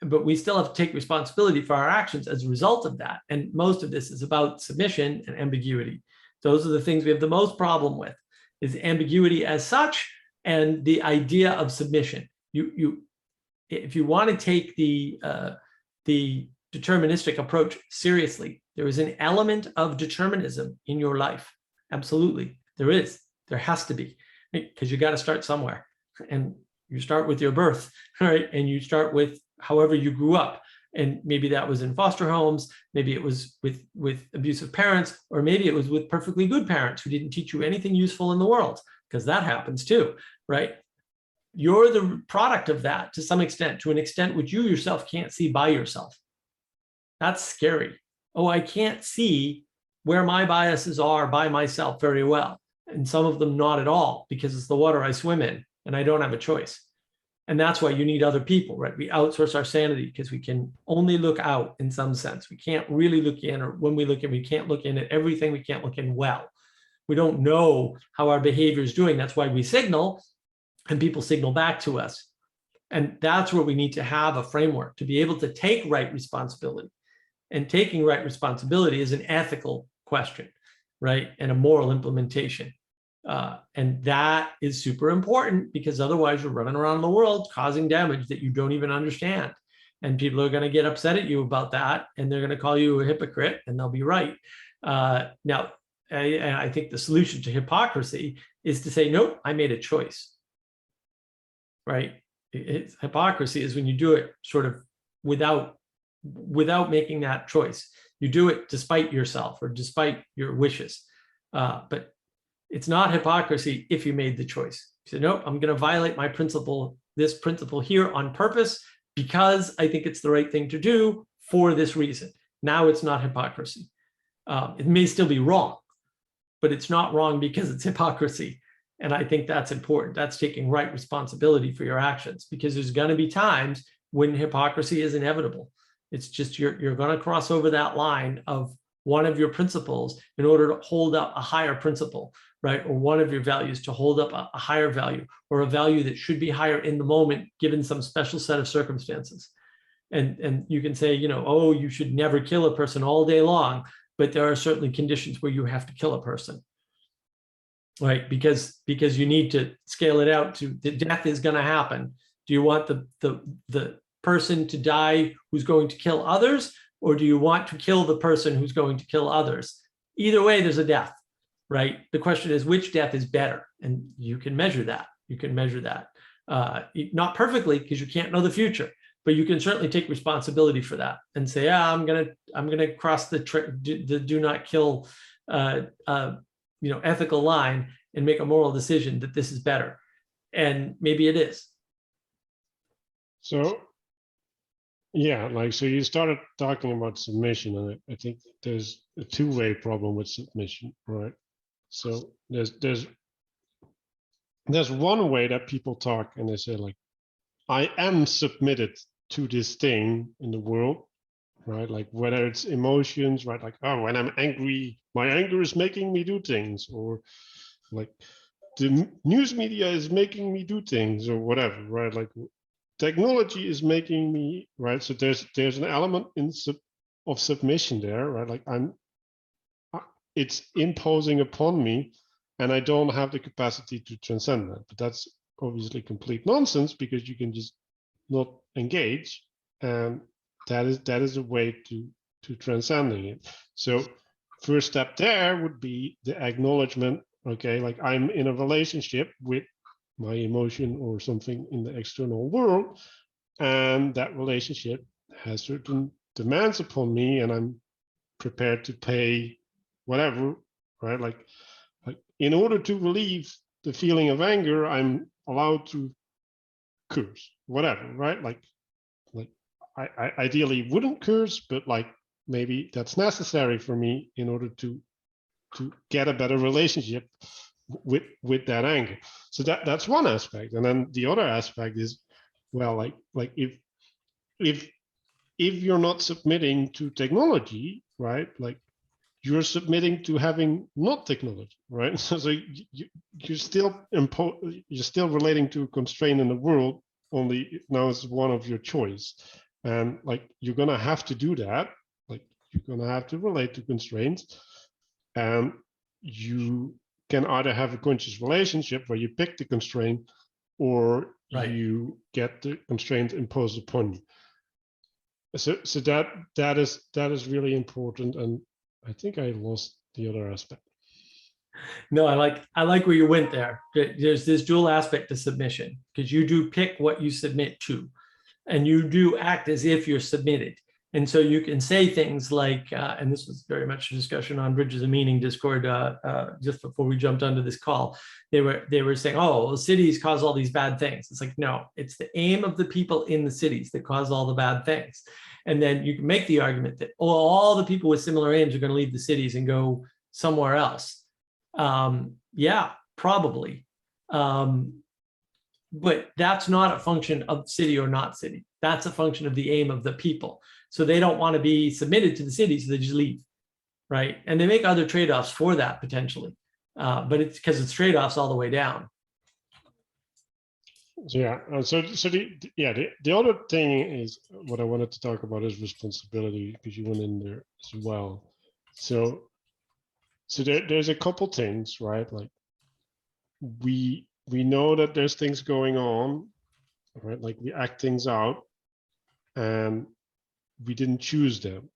But we still have to take responsibility for our actions as a result of that. And most of this is about submission and ambiguity. Those are the things we have the most problem with, is ambiguity as such, and the idea of submission. If you want to take the deterministic approach seriously, there is an element of determinism in your life. Absolutely, there is. There has to be, because you got to start somewhere, and you start with your birth, right? And you start with however you grew up, and maybe that was in foster homes, maybe it was with abusive parents, or maybe it was with perfectly good parents who didn't teach you anything useful in the world, because that happens too, right? You're the product of that to some extent, to an extent which you yourself can't see by yourself. That's scary. Oh, I can't see where my biases are by myself very well, and some of them not at all, because it's the water I swim in and I don't have a choice. And that's why you need other people, right? We outsource our sanity because we can only look out in some sense. We can't really look in, or when we look in, we can't look in at everything. We can't look in well. We don't know how our behavior is doing. That's why we signal, and people signal back to us. And that's where we need to have a framework to be able to take right responsibility. And taking right responsibility is an ethical question, right? And a moral implementation. And that is super important, because otherwise you're running around the world causing damage that you don't even understand. And people are going to get upset at you about that, and they're going to call you a hypocrite, and they'll be right. Now, I think the solution to hypocrisy is to say, nope, I made a choice, right? Hypocrisy is when you do it sort of without making that choice. You do it despite yourself or despite your wishes. But it's not hypocrisy if you made the choice. You say, nope, I'm going to violate my principle, this principle here on purpose, because I think it's the right thing to do for this reason. Now it's not hypocrisy. It may still be wrong, but it's not wrong because it's hypocrisy. And I think that's important. That's taking right responsibility for your actions, because there's going to be times when hypocrisy is inevitable. It's just you're going to cross over that line of one of your principles in order to hold up a higher principle, right? Or one of your values to hold up a higher value, or a value that should be higher in the moment, given some special set of circumstances. And you can say, oh, you should never kill a person all day long, but there are certainly conditions where you have to kill a person, right? Because you need to scale it out to the death is going to happen. Do you want the person to die who's going to kill others, or do you want to kill the person who's going to kill others? Either way, there's a death, right? The question is, which death is better? And you can measure that. You can measure that. Not perfectly, because you can't know the future, but you can certainly take responsibility for that and say, yeah, I'm gonna cross the do not kill ethical line and make a moral decision that this is better. And maybe it is. So yeah, so you started talking about submission, and I think there's a two-way problem with submission, right? So there's one way that people talk, and they say, like, I am submitted to this thing in the world, right? Like, whether it's emotions, right? Like, oh, when I'm angry, my anger is making me do things, or like the news media is making me do things, or whatever, right? Like, technology is making me, right? So there's an element of submission there, right? Like, it's imposing upon me, and I don't have the capacity to transcend that. But that's obviously complete nonsense, because you can just not engage, and that is a way to transcending it. So first step there would be the acknowledgement. Okay, like, I'm in a relationship with my emotion or something in the external world, and that relationship has certain demands upon me, and I'm prepared to pay whatever, right? Like in order to relieve the feeling of anger, I'm allowed to curse, whatever, right? Like, I ideally wouldn't curse, but like maybe that's necessary for me in order to get a better relationship with that anger. So that's one aspect. And then the other aspect is, well, like if you're not submitting to technology, right? Like you're submitting to having not technology, right? So you're still you're still relating to a constraint in the world, only now it's one of your choice. And like you're gonna have to do that. Like you're gonna have to relate to constraints. And you can either have a conscious relationship where you pick the constraint, or Right. you get the constraint imposed upon you. So that is really important. And I think I lost the other aspect. No, I like where you went there. There's this dual aspect to submission, because you do pick what you submit to, and you do act as if you're submitted. And so you can say things like, and this was very much a discussion on Bridges of Meaning Discord just before we jumped onto this call. They were saying, oh, well, cities cause all these bad things. It's like, no, it's the aim of the people in the cities that cause all the bad things. And then you can make the argument that, oh, all the people with similar aims are going to leave the cities and go somewhere else. Yeah, probably. But that's not a function of city or not city. That's a function of the aim of the people. So they don't want to be submitted to the city, so they just leave, right? And they make other trade-offs for that potentially, but it's because it's trade-offs all the way down. Yeah. So the other thing is what I wanted to talk about is responsibility, because you went in there as well. So there's a couple things, right? Like we know that there's things going on, right? Like we act things out, and we didn't choose them,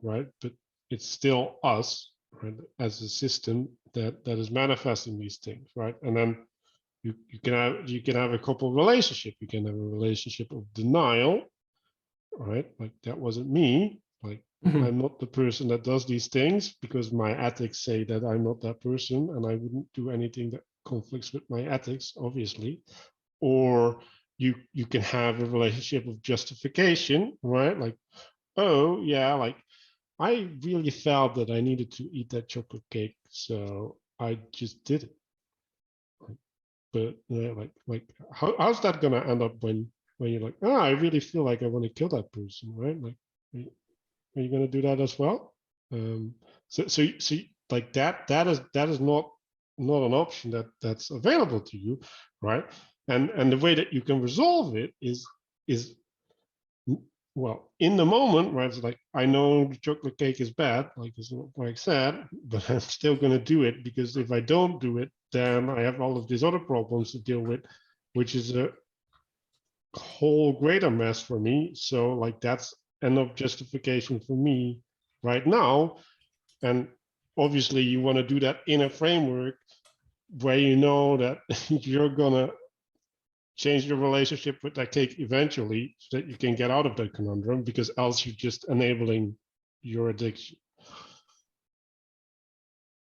right? But it's still us, right, as a system that is manifesting these things, right? And then you can have a couple relationship. You can have a relationship of denial, right? Like that wasn't me. Like I'm not the person that does these things because my ethics say that I'm not that person, and I wouldn't do anything that conflicts with my ethics, obviously. Or you can have a relationship of justification, right? Like, oh yeah, like I really felt that I needed to eat that chocolate cake, so I just did it. But like how's that gonna end up when you're like, oh, I really feel like I want to kill that person, right? Like, are you gonna do that as well? So like that is not an option that's available to you, right? And the way that you can resolve it is well, in the moment, right? It's like, I know the chocolate cake is bad, like I said, but I'm still going to do it, because if I don't do it, then I have all of these other problems to deal with, which is a whole greater mess for me. So like that's enough justification for me right now. And obviously you want to do that in a framework where you know that you're going to change your relationship with that cake eventually, so that you can get out of that conundrum, because else you're just enabling your addiction.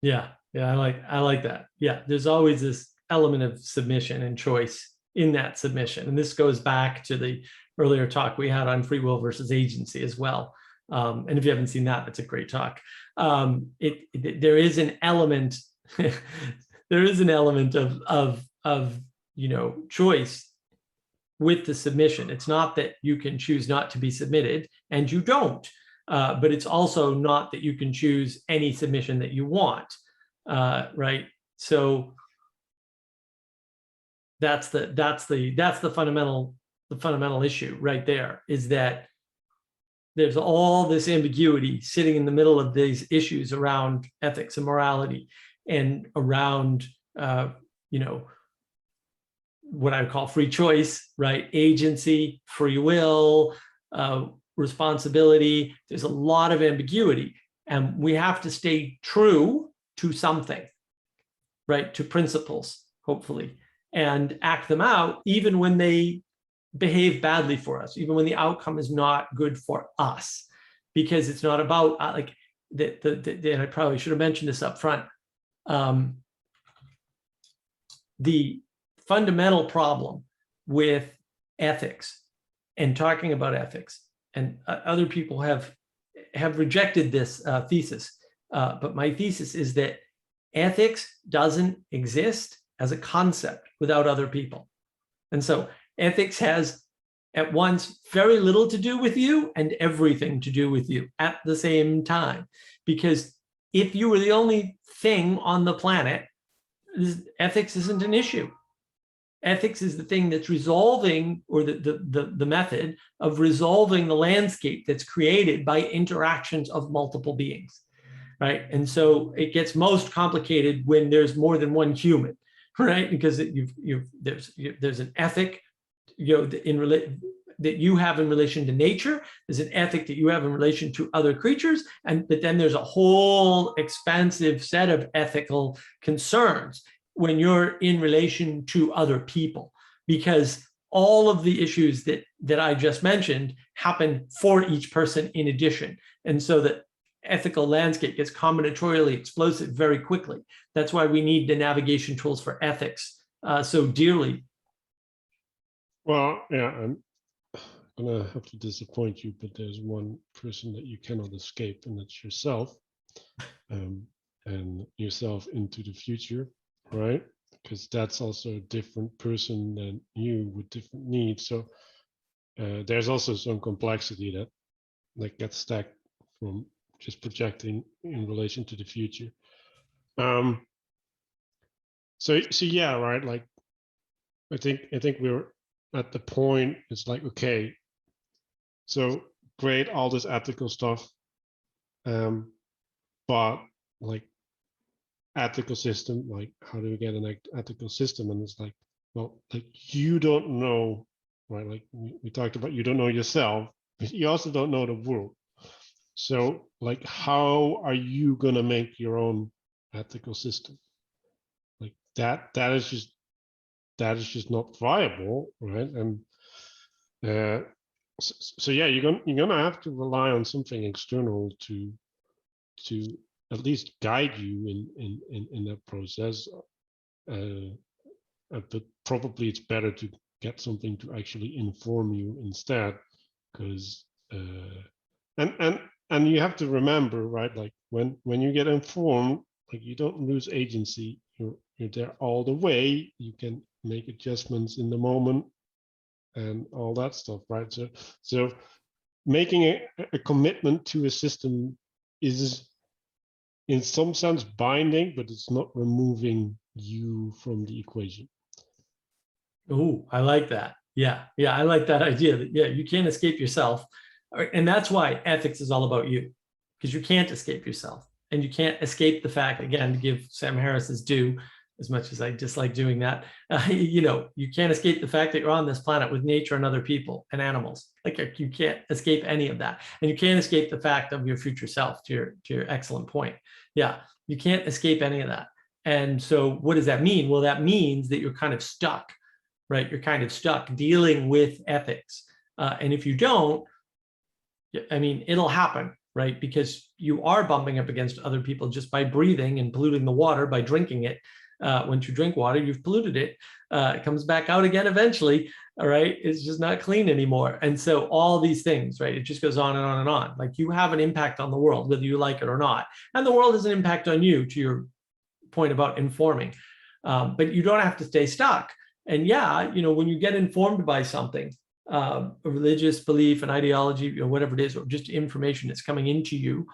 Yeah, I like that. Yeah, there's always this element of submission and choice in that submission, and this goes back to the earlier talk we had on free will versus agency as well. And if you haven't seen that, it's a great talk. There is an element, there is an element of choice with the submission. It's not that you can choose not to be submitted, and you don't. But it's also not that you can choose any submission that you want, right? So that's the fundamental issue right there, is that there's all this ambiguity sitting in the middle of these issues around ethics and morality, and around what I would call free choice, right? Agency, free will, responsibility. There's a lot of ambiguity, and we have to stay true to something, right? To principles, hopefully, and act them out even when they behave badly for us, even when the outcome is not good for us, because it's not about like and I probably should have mentioned this up front. The fundamental problem with ethics and talking about ethics and other people have rejected this thesis. But my thesis is that ethics doesn't exist as a concept without other people. And so ethics has at once very little to do with you and everything to do with you at the same time. Because if you were the only thing on the planet, ethics isn't an issue. Ethics is the thing that's resolving, or the method of resolving the landscape that's created by interactions of multiple beings, right? And so it gets most complicated when there's more than one human, right? Because there's an ethic, that you have in relation to nature. There's an ethic that you have in relation to other creatures, but then there's a whole expansive set of ethical concerns when you're in relation to other people, because all of the issues that I just mentioned happen for each person in addition. And so the ethical landscape gets combinatorially explosive very quickly. That's why we need the navigation tools for ethics so dearly. Well, yeah, I'm gonna have to disappoint you, but there's one person that you cannot escape, and that's yourself, and yourself into the future, right? Because that's also a different person than you with different needs. So there's also some complexity that gets stacked from just projecting in relation to the future. So yeah, right. Like, I think we're at the point. It's like, okay, so great, all this ethical stuff, but like, ethical system, like, how do we get an ethical system? And it's like, well, like, you don't know, right? Like we talked about, you don't know yourself, but you also don't know the world. So like, how are you gonna make your own ethical system? Like that is just not viable, right? And so yeah, you're gonna have to rely on something external to at least guide you in that process. But probably it's better to get something to actually inform you instead, because and you have to remember, right? Like when you get informed, like, you don't lose agency. You're there all the way. You can make adjustments in the moment and all that stuff, right? So making a commitment to a system is in some sense binding, but it's not removing you from the equation. Oh, I like that. Yeah, I like that idea that, yeah, you can't escape yourself. And that's why ethics is all about you, because you can't escape yourself. And you can't escape the fact, again, to give Sam Harris his due, as much as I dislike doing that, you can't escape the fact that you're on this planet with nature and other people and animals. Like, you can't escape any of that. And you can't escape the fact of your future self, to your excellent point. Yeah, you can't escape any of that. And so what does that mean? Well, that means that you're kind of stuck, right? You're kind of stuck dealing with ethics. And if you don't, I mean, it'll happen, right? Because you are bumping up against other people just by breathing and polluting the water by drinking it. Once you drink water, you've polluted it. It comes back out again eventually, all right? It's just not clean anymore. And so all these things, right? It just goes on and on and on. Like, you have an impact on the world, whether you like it or not. And the world has an impact on you, to your point about informing. But you don't have to stay stuck. And yeah, when you get informed by something, a religious belief, an ideology, or whatever it is, or just information that's coming into you,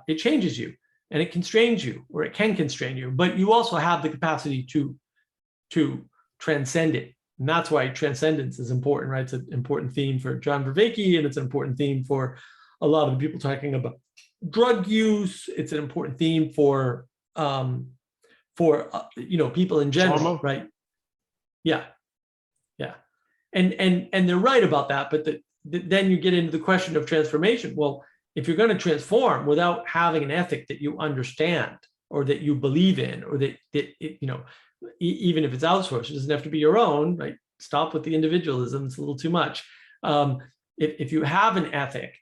it changes you, and it constrains you, or it can constrain you. But you also have the capacity to transcend it. And that's why transcendence is important, right? It's an important theme for John Vervaeke, and it's an important theme for a lot of the people talking about drug use. It's an important theme for people in general, Trauma. right? Yeah. And they're right about that, but then you get into the question of transformation. Well, if you're going to transform without having an ethic that you understand, or that you believe in, or that even if it's outsourced, it doesn't have to be your own, right? Stop with the individualism; it's a little too much. If you have an ethic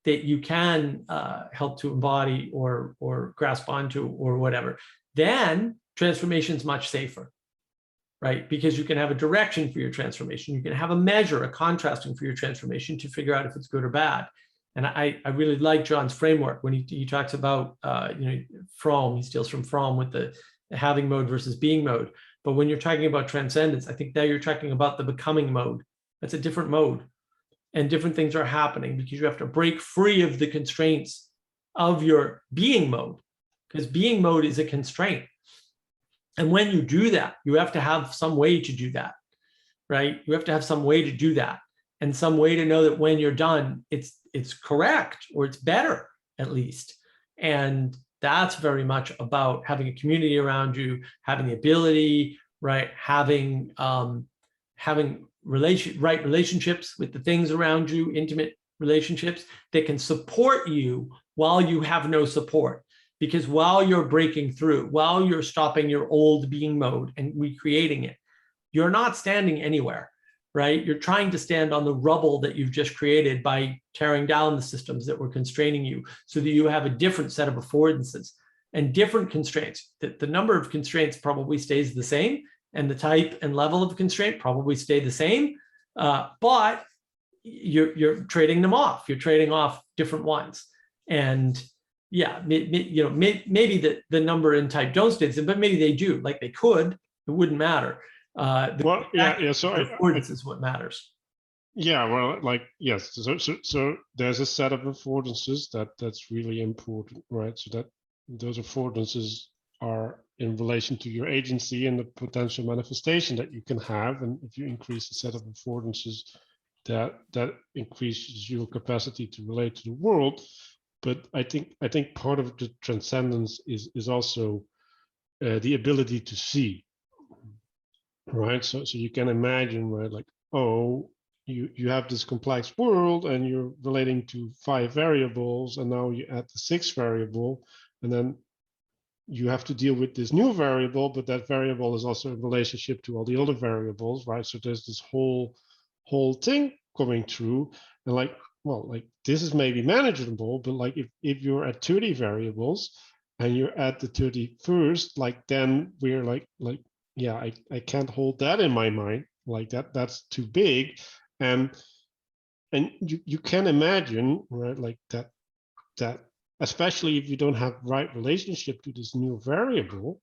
that you can help to embody or grasp onto or whatever, then transformation is much safer. right? Because you can have a direction for your transformation. You can have a measure, a contrasting for your transformation to figure out if it's good or bad. And I really like John's framework when he talks about, Fromm, he steals from Fromm with the having mode versus being mode. But when you're talking about transcendence, I think now you're talking about the becoming mode. That's a different mode. And different things are happening because you have to break free of the constraints of your being mode, because being mode is a constraint. And when you do that, you have to have some way to do that, right? You have to have some way to do that, and some way to know that when you're done, it's correct, or it's better at least. And that's very much about having a community around you, having the ability, right? Having right relationships with the things around you, intimate relationships that can support you while you have no support. Because while you're breaking through, while you're stopping your old being mode and recreating it, you're not standing anywhere, right? You're trying to stand on the rubble that you've just created by tearing down the systems that were constraining you, so that you have a different set of affordances and different constraints. The number of constraints probably stays the same, and the type and level of constraint probably stay the same, but you're trading them off. You're trading off different ones. And yeah, maybe the number and type don't stay the same, but maybe they do. Like they could. It wouldn't matter. So affordance is what matters. Yeah, well, like yes. So there's a set of affordances that's really important, right? So that those affordances are in relation to your agency and the potential manifestation that you can have. And if you increase the set of affordances, that increases your capacity to relate to the world. But I think part of the transcendence is also the ability to see, right? So you can imagine, right, like, oh, you have this complex world and you're relating to 5 variables, and now you add the 6th variable, and then you have to deal with this new variable, but that variable is also in relationship to all the other variables, right? So there's this whole thing coming through, and like, well, like this is maybe manageable, but like if you're at 30 variables and you're at the 31st, like then we're like yeah, I can't hold that in my mind, like that's too big. And you can imagine, right, like that especially if you don't have right relationship to this new variable,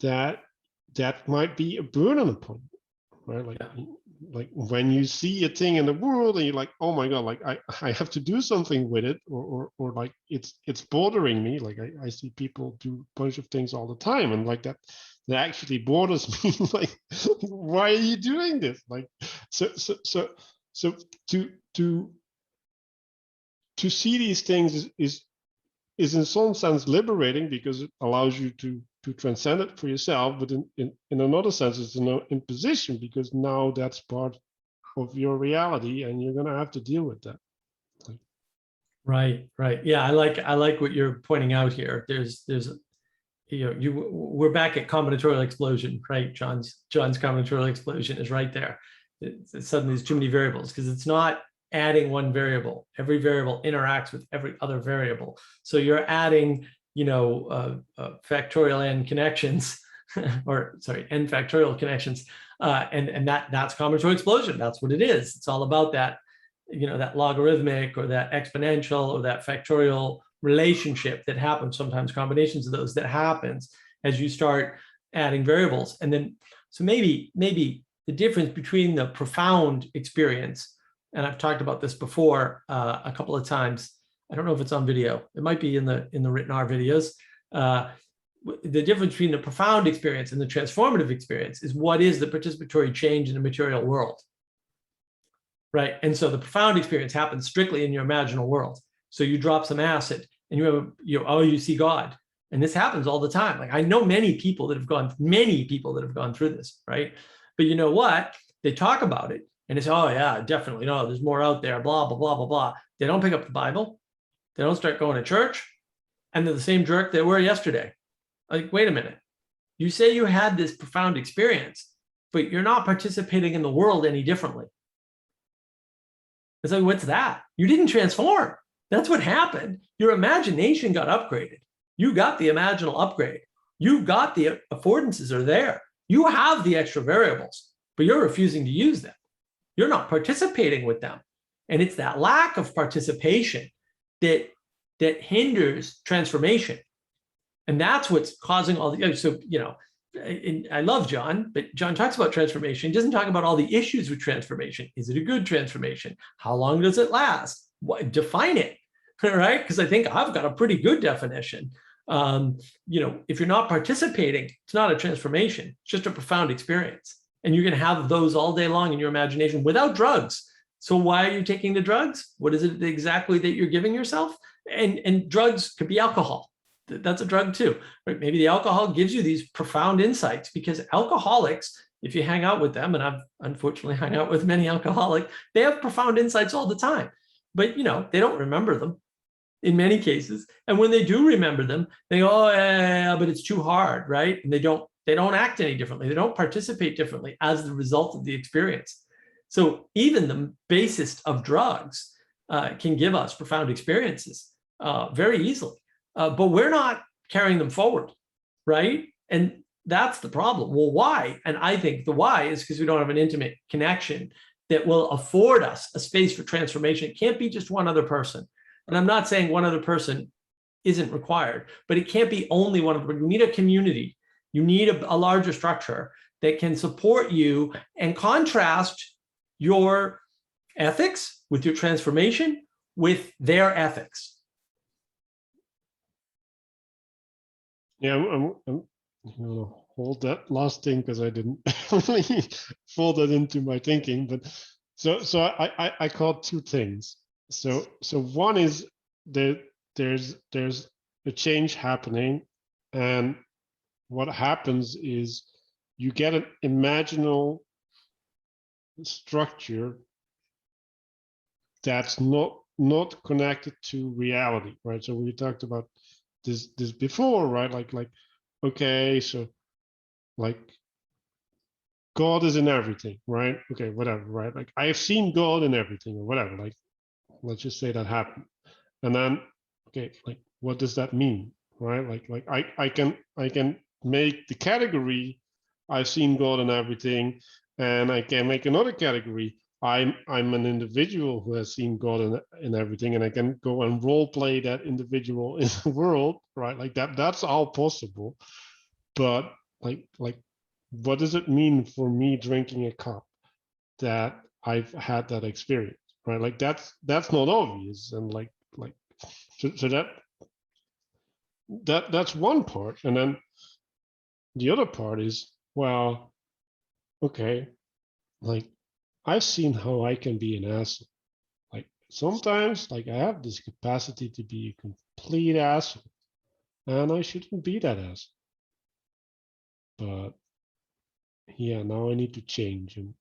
that might be a burden upon you, right? Like, yeah. Like when you see a thing in the world and you're like, oh my God, like I have to do something with it, or like it's bothering me. Like I see people do a bunch of things all the time, and like that actually bothers me. Like, why are you doing this? Like, so to see these things is in some sense liberating, because it allows you to transcend it for yourself. But in another sense, it's an imposition, because now that's part of your reality and you're going to have to deal with that. Right. Yeah, I like what you're pointing out here. There's we're back at combinatorial explosion, right? John's combinatorial explosion is right there. Suddenly there's too many variables, because it's not adding one variable. Every variable interacts with every other variable. So you're adding, factorial n connections, or sorry, n factorial connections, and that's combinatorial explosion. That's what it is. It's all about that, that logarithmic or that exponential or that factorial relationship that happens. Sometimes combinations of those that happens as you start adding variables. And then, so maybe the difference between the profound experience, and I've talked about this before a couple of times. I don't know if it's on video. It might be in the written R videos. The difference between the profound experience and the transformative experience is what is the participatory change in the material world, right? And so the profound experience happens strictly in your imaginal world. So you drop some acid and you see God. And this happens all the time. Like I know many people that have gone through this, right? But you know what? They talk about it and they say, oh yeah, definitely. No, there's more out there, blah, blah, blah, blah, blah. They don't pick up the Bible. They don't start going to church. And they're the same jerk they were yesterday. Like, wait a minute. You say you had this profound experience, but you're not participating in the world any differently. It's like, what's that? You didn't transform. That's what happened. Your imagination got upgraded. You got the imaginal upgrade. You got the affordances are there. You have the extra variables, but you're refusing to use them. You're not participating with them. And it's that lack of participation that hinders transformation. And that's what's causing all the, so, I love John, but John talks about transformation. He doesn't talk about all the issues with transformation. Is it a good transformation? How long does it last? Define it, right? Because I think I've got a pretty good definition. If you're not participating, it's not a transformation. It's just a profound experience. And you're going to have those all day long in your imagination without drugs. So why are you taking the drugs? What is it exactly that you're giving yourself? And drugs could be alcohol. That's a drug too, right? Maybe the alcohol gives you these profound insights, because alcoholics, if you hang out with them, and I've unfortunately hung out with many alcoholics, they have profound insights all the time, but they don't remember them in many cases. And when they do remember them, they go, oh, yeah, but it's too hard, right? And they don't act any differently. They don't participate differently as the result of the experience. So even the basest of drugs can give us profound experiences very easily. But we're not carrying them forward, right? And that's the problem. Well, why? And I think the why is because we don't have an intimate connection that will afford us a space for transformation. It can't be just one other person. And I'm not saying one other person isn't required, but it can't be only one of them. You need a community. You need a larger structure that can support you and contrast your ethics with your transformation with their ethics. Yeah, I'm going to hold that last thing because I didn't really fold that into my thinking. But so I caught two things. So one is that there's a change happening, and what happens is you get an imaginal structure that's not connected to reality, right? So we talked about this before, right? Like okay, so like God is in everything, right? Okay, whatever, right? Like I've seen God in everything or whatever. Like let's just say that happened, and then okay, like what does that mean, right? Like I can make the category I've seen God in everything, and I can make another category. I'm an individual who has seen God in everything, and I can go and role play that individual in the world, right? Like that's all possible. But like what does it mean for me drinking a cup that I've had that experience, right? Like that's not obvious, and so that's one part. And then the other part is, well, okay, like I've seen how I can be an asshole. Like sometimes, like I have this capacity to be a complete asshole, and I shouldn't be that asshole. But yeah, now I need to change, and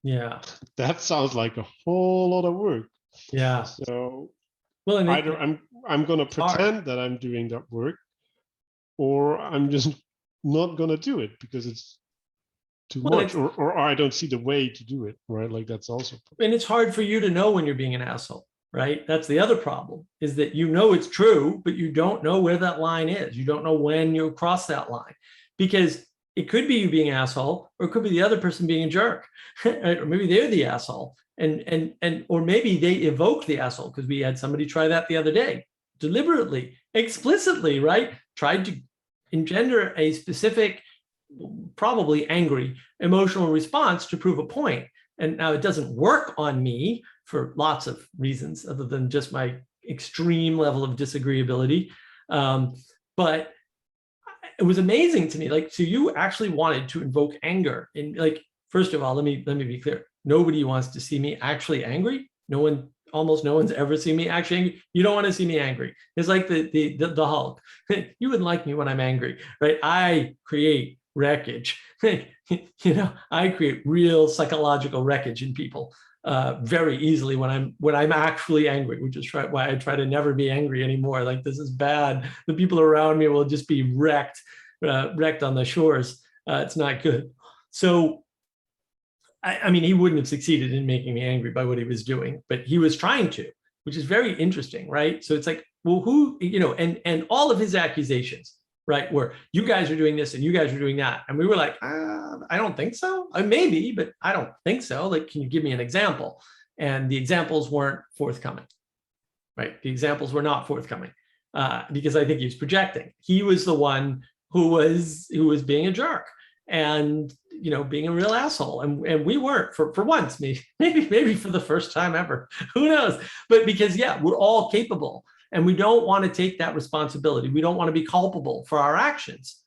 Yeah, that sounds like a whole lot of work. yeah. So Well, and either I'm gonna pretend that I'm doing that work, or I'm just not gonna do it because it's too much, or I don't see the way to do it, right? Like that's also. And it's hard for you to know when you're being an asshole, right? That's the other problem, is that it's true, but you don't know where that line is. You don't know when you cross that line, because it could be you being an asshole, or it could be the other person being a jerk, or maybe they're the asshole, or maybe they evoke the asshole, because we had somebody try that the other day, deliberately, explicitly, right? Tried to engender a specific, probably angry emotional response to prove a point. And now it doesn't work on me for lots of reasons other than just my extreme level of disagreeability. But it was amazing to me. Like, so you actually wanted to invoke anger. And like, first of all, let me be clear. Nobody wants to see me actually angry. Almost no one's ever seen me actually angry. You don't want to see me angry. It's like the Hulk. You wouldn't like me when I'm angry, right? I create wreckage. I create real psychological wreckage in people very easily when I'm actually angry, which is why I try to never be angry anymore. Like, this is bad. The people around me will just be wrecked on the shores. It's not good. So, I mean, he wouldn't have succeeded in making me angry by what he was doing, but he was trying to, which is very interesting, right? So it's like, well, who, and all of his accusations, right? Where you guys are doing this and you guys are doing that. And we were like, I don't think so. Maybe, but I don't think so. Like, can you give me an example? And the examples weren't forthcoming, right? The examples were not forthcoming because I think he was projecting. He was the one who was being a jerk and, you know, being a real asshole. And we weren't for once, maybe for the first time ever, who knows? But because, yeah, we're all capable. And we don't want to take that responsibility. We don't want to be culpable for our actions,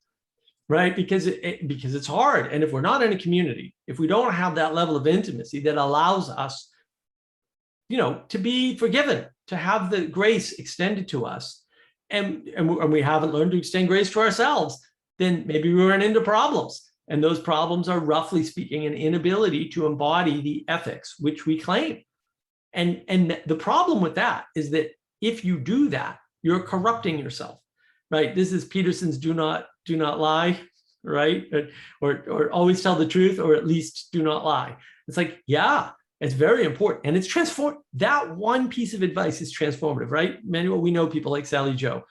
right? Because it's hard. And if we're not in a community, if we don't have that level of intimacy that allows us, you know, to be forgiven, to have the grace extended to us, and we haven't learned to extend grace to ourselves, then maybe we run into problems. And those problems are, roughly speaking, an inability to embody the ethics which we claim. And the problem with that is that if you do that, you're corrupting yourself, right? This is Peterson's do not lie, right? Or always tell the truth, or at least do not lie. It's like, yeah, it's very important. And it's that one piece of advice is transformative, right? Manuel, we know people like Sally Joe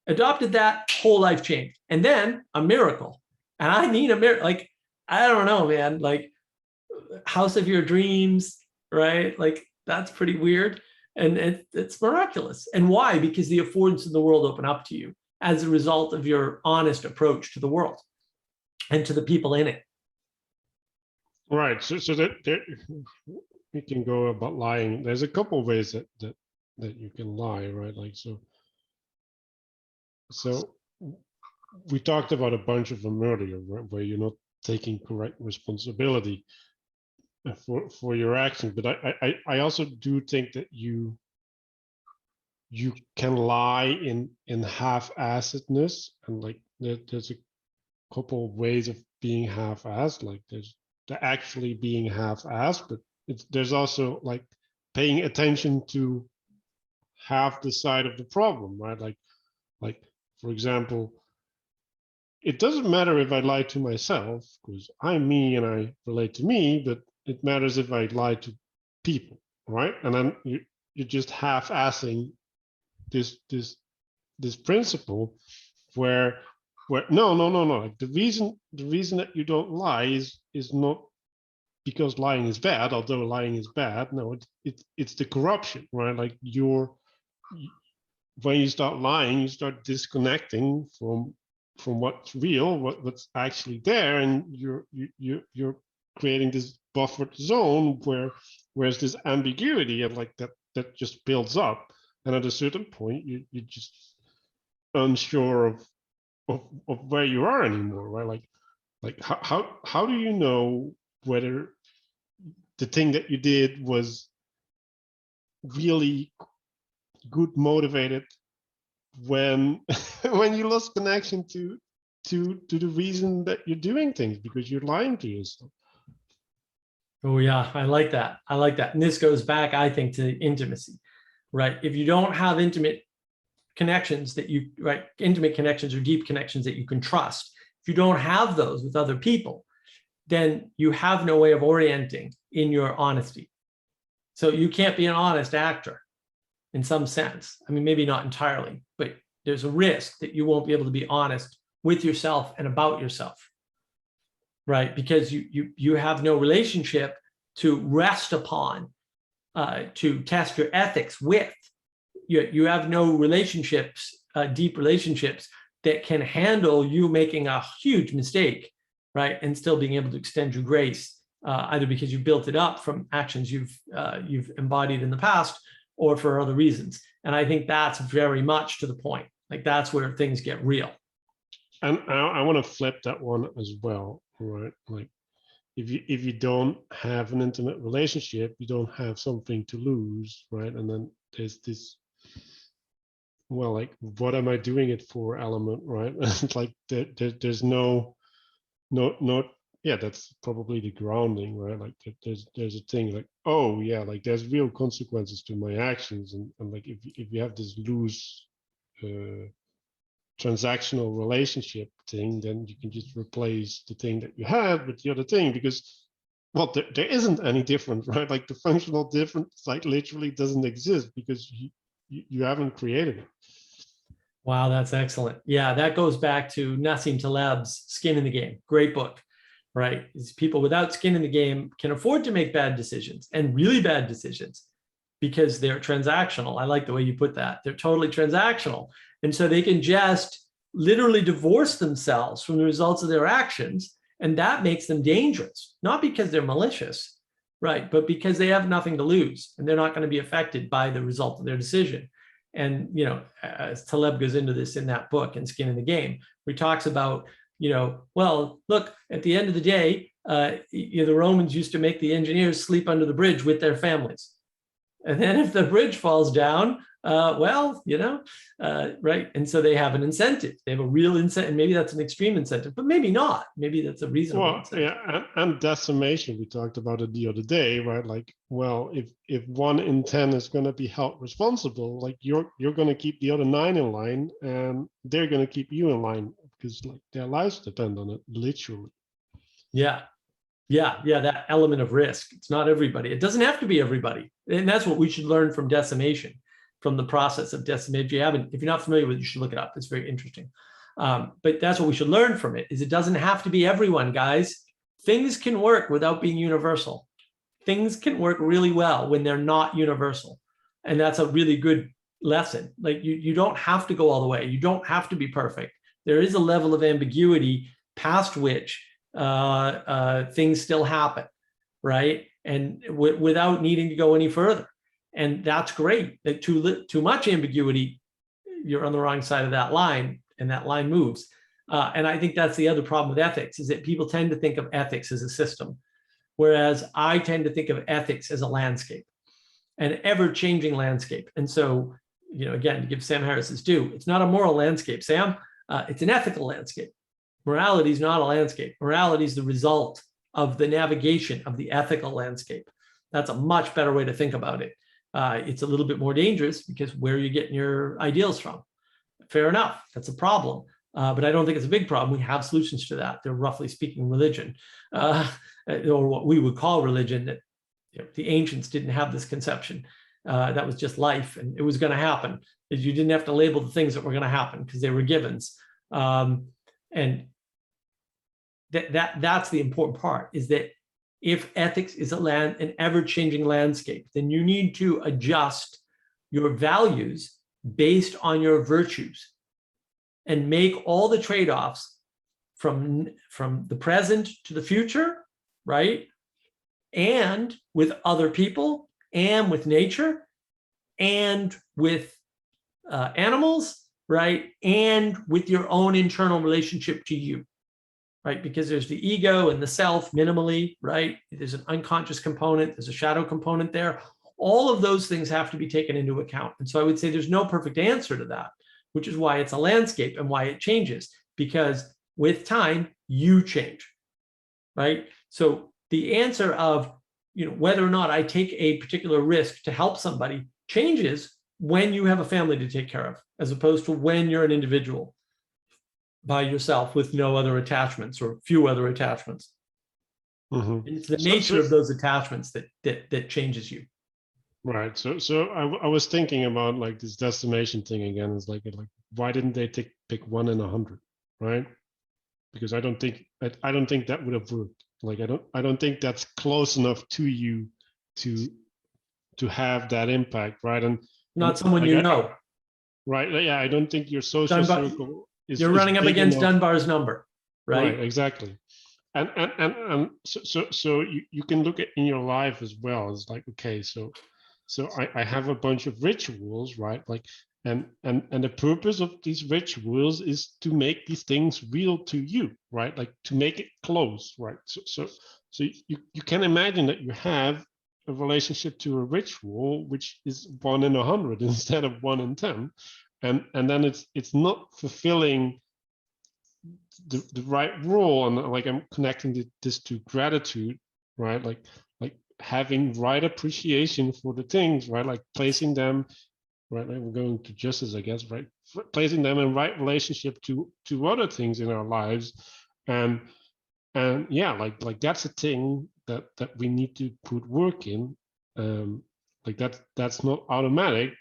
adopted that, whole life changed. And then a miracle. And I mean a miracle, like, I don't know, man, like house of your dreams, right? Like, that's pretty weird. And it's miraculous. And why? Because the affordance in the world open up to you as a result of your honest approach to the world and to the people in it. Right. So that we can go about lying. There's a couple of ways that you can lie, right? Like, so we talked about a bunch of them earlier, where you're not taking correct responsibility for your actions. But I also do think that you can lie in half-assedness, and like there's a couple of ways of being half-assed. Like there's the actually being half-assed, but there's also like paying attention to half the side of the problem, right? Like for example, it doesn't matter if I lie to myself because I'm me and I relate to me, but it matters if I lie to people, right? And then you're just half-assing this principle where no. Like the reason that you don't lie is not because lying is bad, although lying is bad. No, it's the corruption, right? Like when you start lying, you start disconnecting from what's real, what's actually there, and you're creating this buffered zone where there's this ambiguity, and like that just builds up, and at a certain point you're just unsure of where you are anymore, right? Like how do you know whether the thing that you did was really good motivated when when you lost connection to the reason that you're doing things because you're lying to yourself? Oh yeah, I like that. And this goes back, I think, to intimacy, right? If you don't have intimate connections intimate connections or deep connections that you can trust, if you don't have those with other people, then you have no way of orienting in your honesty. So you can't be an honest actor in some sense. I mean, maybe not entirely, but there's a risk that you won't be able to be honest with yourself and about yourself, right? Because you have no relationship to rest upon, to test your ethics with. You have no relationships, deep relationships that can handle you making a huge mistake, right? And still being able to extend your grace, either because you've built it up from actions you've embodied in the past, or for other reasons. And I think that's very much to the point. Like that's where things get real. And I want to flip that one as well, right? Like if you don't have an intimate relationship, you don't have something to lose, right? And then there's this, well, like, what am I doing it for element, right? Like there's no, yeah, that's probably the grounding, right? Like there's a thing like, oh yeah, like there's real consequences to my actions, and like if you have this loose transactional relationship thing, then you can just replace the thing that you had with the other thing, because, well, there isn't any difference, right? Like the functional difference, like literally doesn't exist because you haven't created it. Wow, that's excellent. Yeah, that goes back to Nassim Taleb's Skin in the Game. Great book, right? Is people without skin in the game can afford to make bad decisions and really bad decisions because they're transactional. I like the way you put that. They're totally transactional. And so they can just literally divorce themselves from the results of their actions. And that makes them dangerous, not because they're malicious, right? But because they have nothing to lose and they're not going to be affected by the result of their decision. And, as Taleb goes into this in that book, in Skin in the Game, where he talks about, well, look, at the end of the day, the Romans used to make the engineers sleep under the bridge with their families. And then if the bridge falls down, right. And so they have an incentive. They have a real incentive. And maybe that's an extreme incentive, but maybe not. Maybe that's a reasonable incentive. Yeah, and decimation, we talked about it the other day, right? Like, well, if 1 in 10 is going to be held responsible, like you're going to keep the other 9 in line, and they're going to keep you in line because like their lives depend on it, literally. Yeah. That element of risk. It's not everybody. It doesn't have to be everybody. And that's what we should learn from decimation, from the process of decimation. If you're not familiar with it, you should look it up. It's very interesting. But that's what we should learn from it, is it doesn't have to be everyone, guys. Things can work without being universal. Things can work really well when they're not universal. And that's a really good lesson. Like you don't have to go all the way. You don't have to be perfect. There is a level of ambiguity past which things still happen, right? And without needing to go any further. And that's great. That too much ambiguity, you're on the wrong side of that line, and that line moves. And I think that's the other problem with ethics, is that people tend to think of ethics as a system, whereas I tend to think of ethics as a landscape, an ever-changing landscape. And so, again, to give Sam Harris his due, it's not a moral landscape, Sam. It's an ethical landscape. Morality is not a landscape. Morality is the result of the navigation of the ethical landscape. That's a much better way to think about it. It's a little bit more dangerous because where are you getting your ideals from? Fair enough. That's a problem. But I don't think it's a big problem. We have solutions to that. They're roughly speaking religion, or what we would call religion. That the ancients didn't have this conception. That was just life, and it was going to happen. You didn't have to label the things that were going to happen because they were givens. And that's the important part, is that if ethics is an ever-changing landscape, then you need to adjust your values based on your virtues and make all the trade-offs from the present to the future, right? And with other people, and with nature, and with animals, right? And with your own internal relationship to you, right? Because there's the ego and the self minimally, right? There's an unconscious component, there's a shadow component there. All of those things have to be taken into account. And so I would say there's no perfect answer to that, which is why it's a landscape and why it changes, because with time, you change, right? So the answer of, whether or not I take a particular risk to help somebody changes when you have a family to take care of, as opposed to when you're an individual by yourself with no other attachments or few other attachments. Mm-hmm. It's the nature of those attachments that changes you. Right. So I was thinking about like this decimation thing again. It's like why didn't they pick 1 in 100, right? Because I don't think that would have worked. Like I don't think that's close enough to you to have that impact, right? And not someone like, right? Yeah, I don't think your social circle is. You're running up against enough. Dunbar's number, right? Right. Exactly. And so you can look at in your life as well. It's like, okay, so I have a bunch of rituals, right? Like, and the purpose of these rituals is to make these things real to you, right? Like to make it close, right? So you can imagine that you have a relationship to a ritual which is 1 in 100 instead of 1 in 10, and then it's not fulfilling the right role. And like I'm connecting this to gratitude, right? Like having right appreciation for the things, right? Like placing them, right? Like we're going to justice, I guess, right? Placing them in right relationship to other things in our lives, and yeah, like that's a thing that we need to put work in. Like that's not automatic.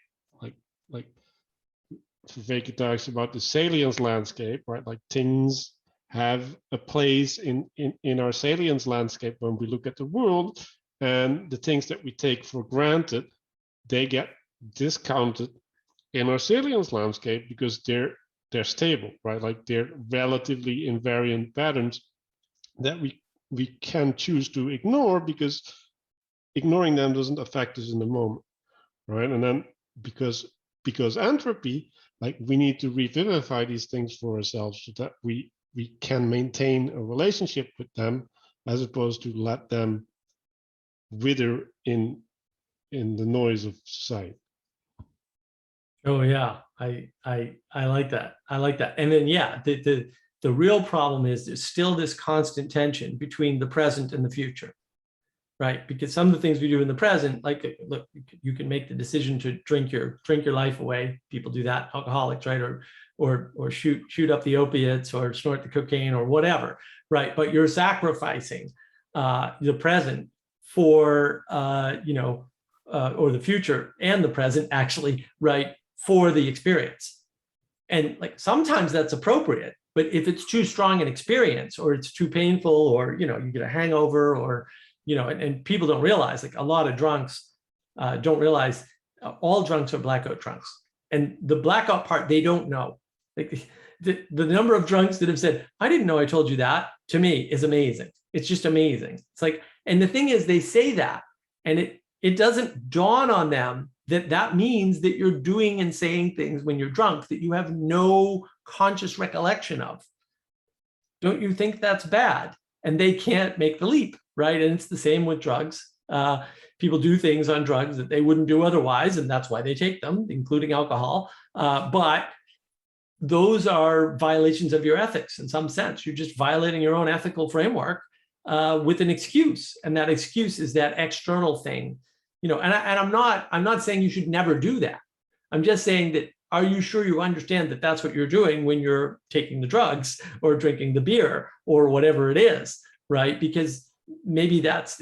Like Viveki talks about the salience landscape, right? Like things have a place in our salience landscape when we look at the world, and the things that we take for granted, they get discounted in our salience landscape because they're stable, right? Like they're relatively invariant patterns that we can choose to ignore because ignoring them doesn't affect us in the moment, right? And then because entropy, like we need to revivify these things for ourselves so that we can maintain a relationship with them as opposed to let them wither in the noise of society. Oh yeah, I like that. I like that. And then yeah, the real problem is there's still this constant tension between the present and the future, right? Because some of the things we do in the present, like look, you can make the decision to drink your life away. People do that, alcoholics, right? Or shoot up the opiates or snort the cocaine or whatever, right? But you're sacrificing the present for or the future and the present actually, right? For the experience. And like sometimes that's appropriate, but if it's too strong an experience or it's too painful or you get a hangover or and people don't realize, like a lot of drunks don't realize all drunks are blackout drunks. And the blackout part, they don't know. Like the number of drunks that have said, I didn't know I told you that, to me is amazing. It's just amazing. It's like, and the thing is they say that and it doesn't dawn on them that means that you're doing and saying things when you're drunk that you have no conscious recollection of. Don't you think that's bad? And they can't make the leap, right? And it's the same with drugs. People do things on drugs that they wouldn't do otherwise, and that's why they take them, including alcohol. But those are violations of your ethics in some sense. You're just violating your own ethical framework with an excuse, and that excuse is that external thing. And I'm not saying you should never do that. I'm just saying that, are you sure you understand that that's what you're doing when you're taking the drugs or drinking the beer or whatever it is, right? Because maybe that's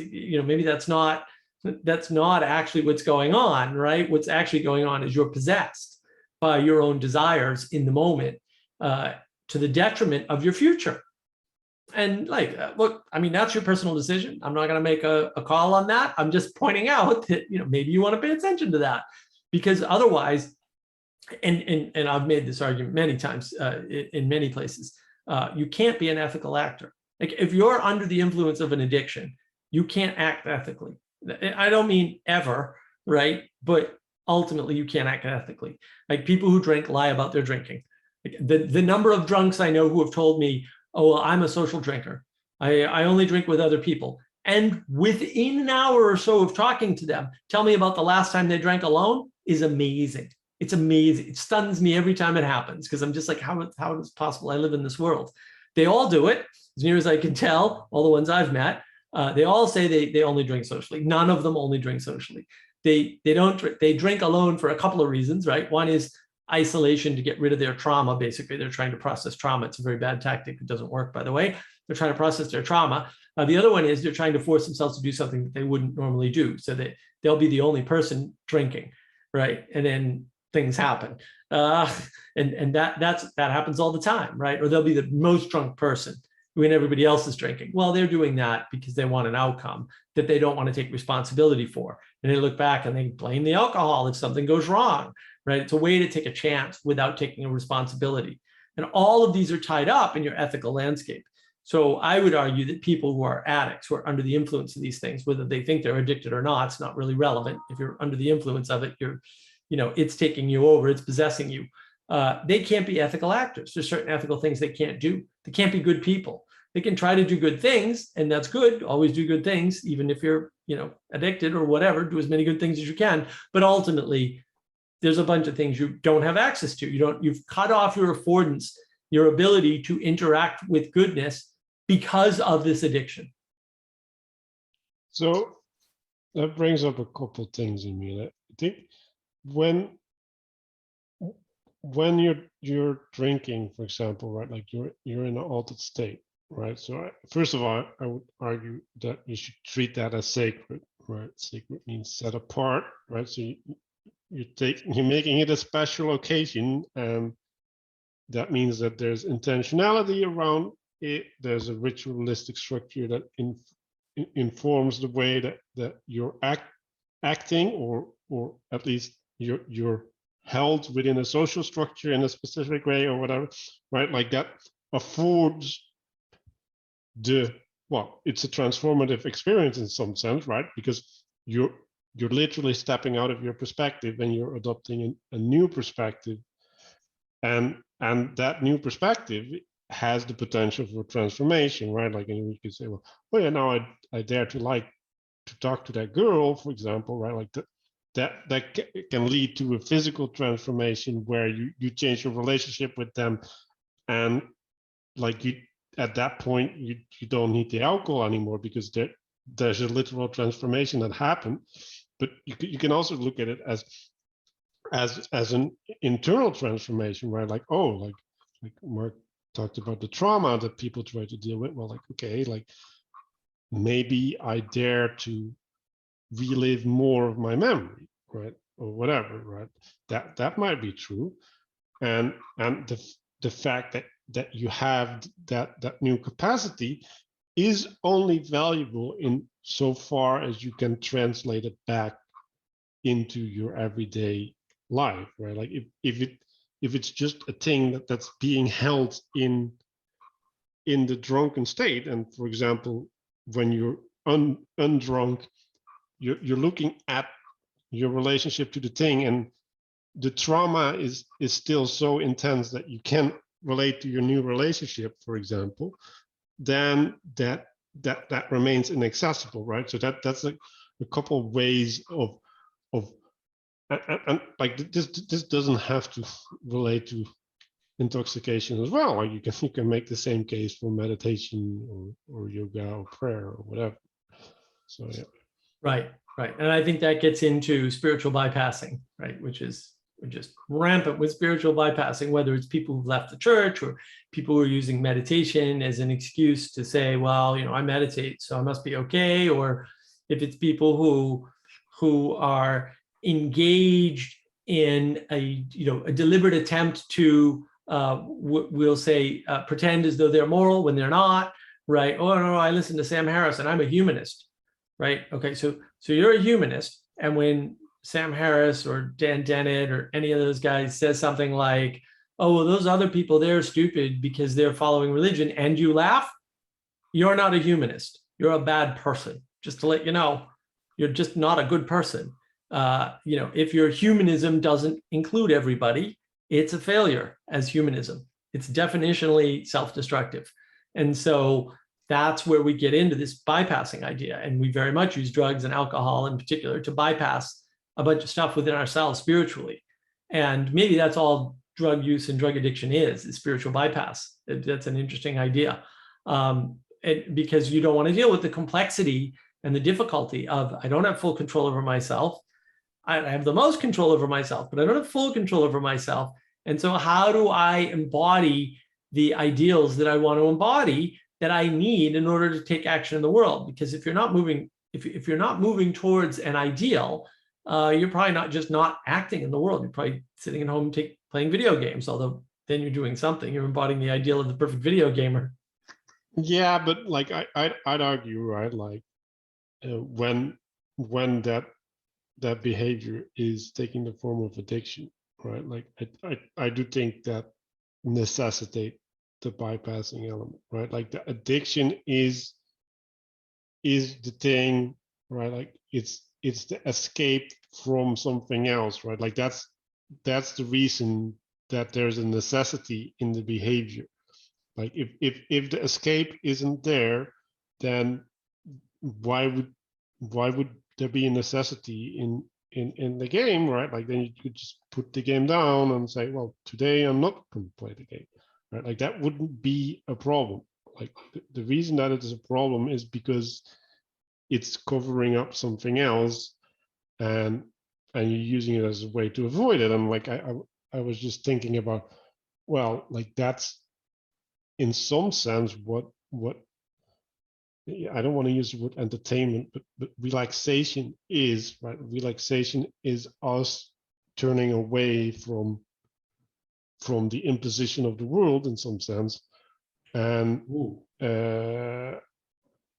not actually what's going on, right? What's actually going on is you're possessed by your own desires in the moment to the detriment of your future. And like, look, I mean, that's your personal decision. I'm not going to make a call on that. I'm just pointing out that, maybe you want to pay attention to that, because otherwise, and I've made this argument many times in many places, you can't be an ethical actor. Like if you're under the influence of an addiction, you can't act ethically. I don't mean ever, right? But ultimately you can't act ethically. Like people who drink lie about their drinking. Like the number of drunks I know who have told me, oh, well, I'm a social drinker. I only drink with other people. And within an hour or so of talking to them, tell me about the last time they drank alone is amazing. It's amazing. It stuns me every time it happens because I'm just like, how is it possible I live in this world? They all do it, as near as I can tell, all the ones I've met. They all say they only drink socially. None of them only drink socially. They drink alone for a couple of reasons, right? One is isolation to get rid of their trauma. Basically, they're trying to process trauma. It's a very bad tactic. It doesn't work, by the way. They're trying to process their trauma. The other one is they're trying to force themselves to do something that they wouldn't normally do, so that they'll be the only person drinking, right? And then things happen, and that happens all the time, right? Or they'll be the most drunk person when everybody else is drinking. Well, they're doing that because they want an outcome that they don't want to take responsibility for, and they look back and they blame the alcohol if something goes wrong, right? It's a way to take a chance without taking a responsibility, and all of these are tied up in your ethical landscape. So I would argue that people who are addicts, who are under the influence of these things, whether they think they're addicted or not, it's not really relevant. If you're under the influence of it, it's taking you over, it's possessing you. They can't be ethical actors. There's certain ethical things they can't do. They can't be good people. They can try to do good things, and that's good. Always do good things, even if you're, addicted or whatever. Do as many good things as you can. But ultimately, there's a bunch of things you don't have access to. You've cut off your affordance, your ability to interact with goodness because of this addiction. So that brings up a couple of things, Emil. I think when you're drinking, for example, right, like you're in an altered state, right? So first of all, I would argue that you should treat that as sacred, right? Sacred means set apart, right? So you're making it a special occasion, and that means that there's intentionality around it. There's a ritualistic structure that informs the way that you're acting, or at least you're held within a social structure in a specific way or whatever, right? Like that affords it's a transformative experience in some sense, right? Because you're literally stepping out of your perspective and you're adopting a new perspective, and that new perspective has the potential for transformation, right? Like, and you could say, well, oh yeah, now I dare to talk to that girl, for example, right? Like that can lead to a physical transformation where you change your relationship with them, and like you at that point you don't need the alcohol anymore because there's a literal transformation that happened. But you can also look at it as an internal transformation, right? Like, oh, like Mark talked about the trauma that people try to deal with. Well, like, okay, like maybe I dare to relive more of my memory, right? Or whatever, right? That might be true. And the fact that you have that new capacity is only valuable in so far as you can translate it back into your everyday life, right? Like if it's just a thing that's being held in the drunken state, and for example, when you're undrunk, you're looking at your relationship to the thing, and the trauma is still so intense that you can't relate to your new relationship, for example, then that remains inaccessible, right? So that's a couple of ways of and like this doesn't have to relate to intoxication as well. Like you can make the same case for meditation or yoga or prayer or whatever. So yeah. Right. And I think that gets into spiritual bypassing, right? Which is just rampant with spiritual bypassing, whether it's people who've left the church or people who are using meditation as an excuse to say, well, I meditate, so I must be okay. Or if it's people who are engaged in a deliberate attempt to we'll say pretend as though they're moral when they're not, right? Oh no, I listen to Sam Harris and I'm a humanist, right? Okay, so you're a humanist, and when Sam Harris or Dan Dennett or any of those guys says something like, oh, well, those other people, they're stupid because they're following religion, and you laugh, you're not a humanist. You're a bad person. Just to let you know, you're just not a good person. If your humanism doesn't include everybody, it's a failure as humanism. It's definitionally self-destructive. And so that's where we get into this bypassing idea. And we very much use drugs and alcohol in particular to bypass a bunch of stuff within ourselves spiritually. And maybe that's all drug use and drug addiction is spiritual bypass. That's an interesting idea. Because you don't want to deal with the complexity and the difficulty of, I don't have full control over myself. I have the most control over myself, but I don't have full control over myself. And so how do I embody the ideals that I want to embody that I need in order to take action in the world? Because if you're not moving, if you're not moving towards an ideal, you're probably not just not acting in the world. You're probably sitting at home playing video games, although then you're doing something. You're embodying the ideal of the perfect video gamer. Yeah, but like I'd argue, right? Like when that behavior is taking the form of addiction, right? Like I do think that necessitate the bypassing element, right? Like the addiction is the thing, right? Like it's the escape from something else, right? Like that's the reason that there's a necessity in the behavior. Like if the escape isn't there, then why would there be a necessity in the game, right? Like then you could just put the game down and say, well, today I'm not going to play the game, right? Like that wouldn't be a problem. Like the reason that it is a problem is because it's covering up something else, and you're using it as a way to avoid it. And like I was just thinking about, well, like that's in some sense what I don't want to use the word entertainment, but relaxation is, right? Relaxation is us turning away from the imposition of the world in some sense, and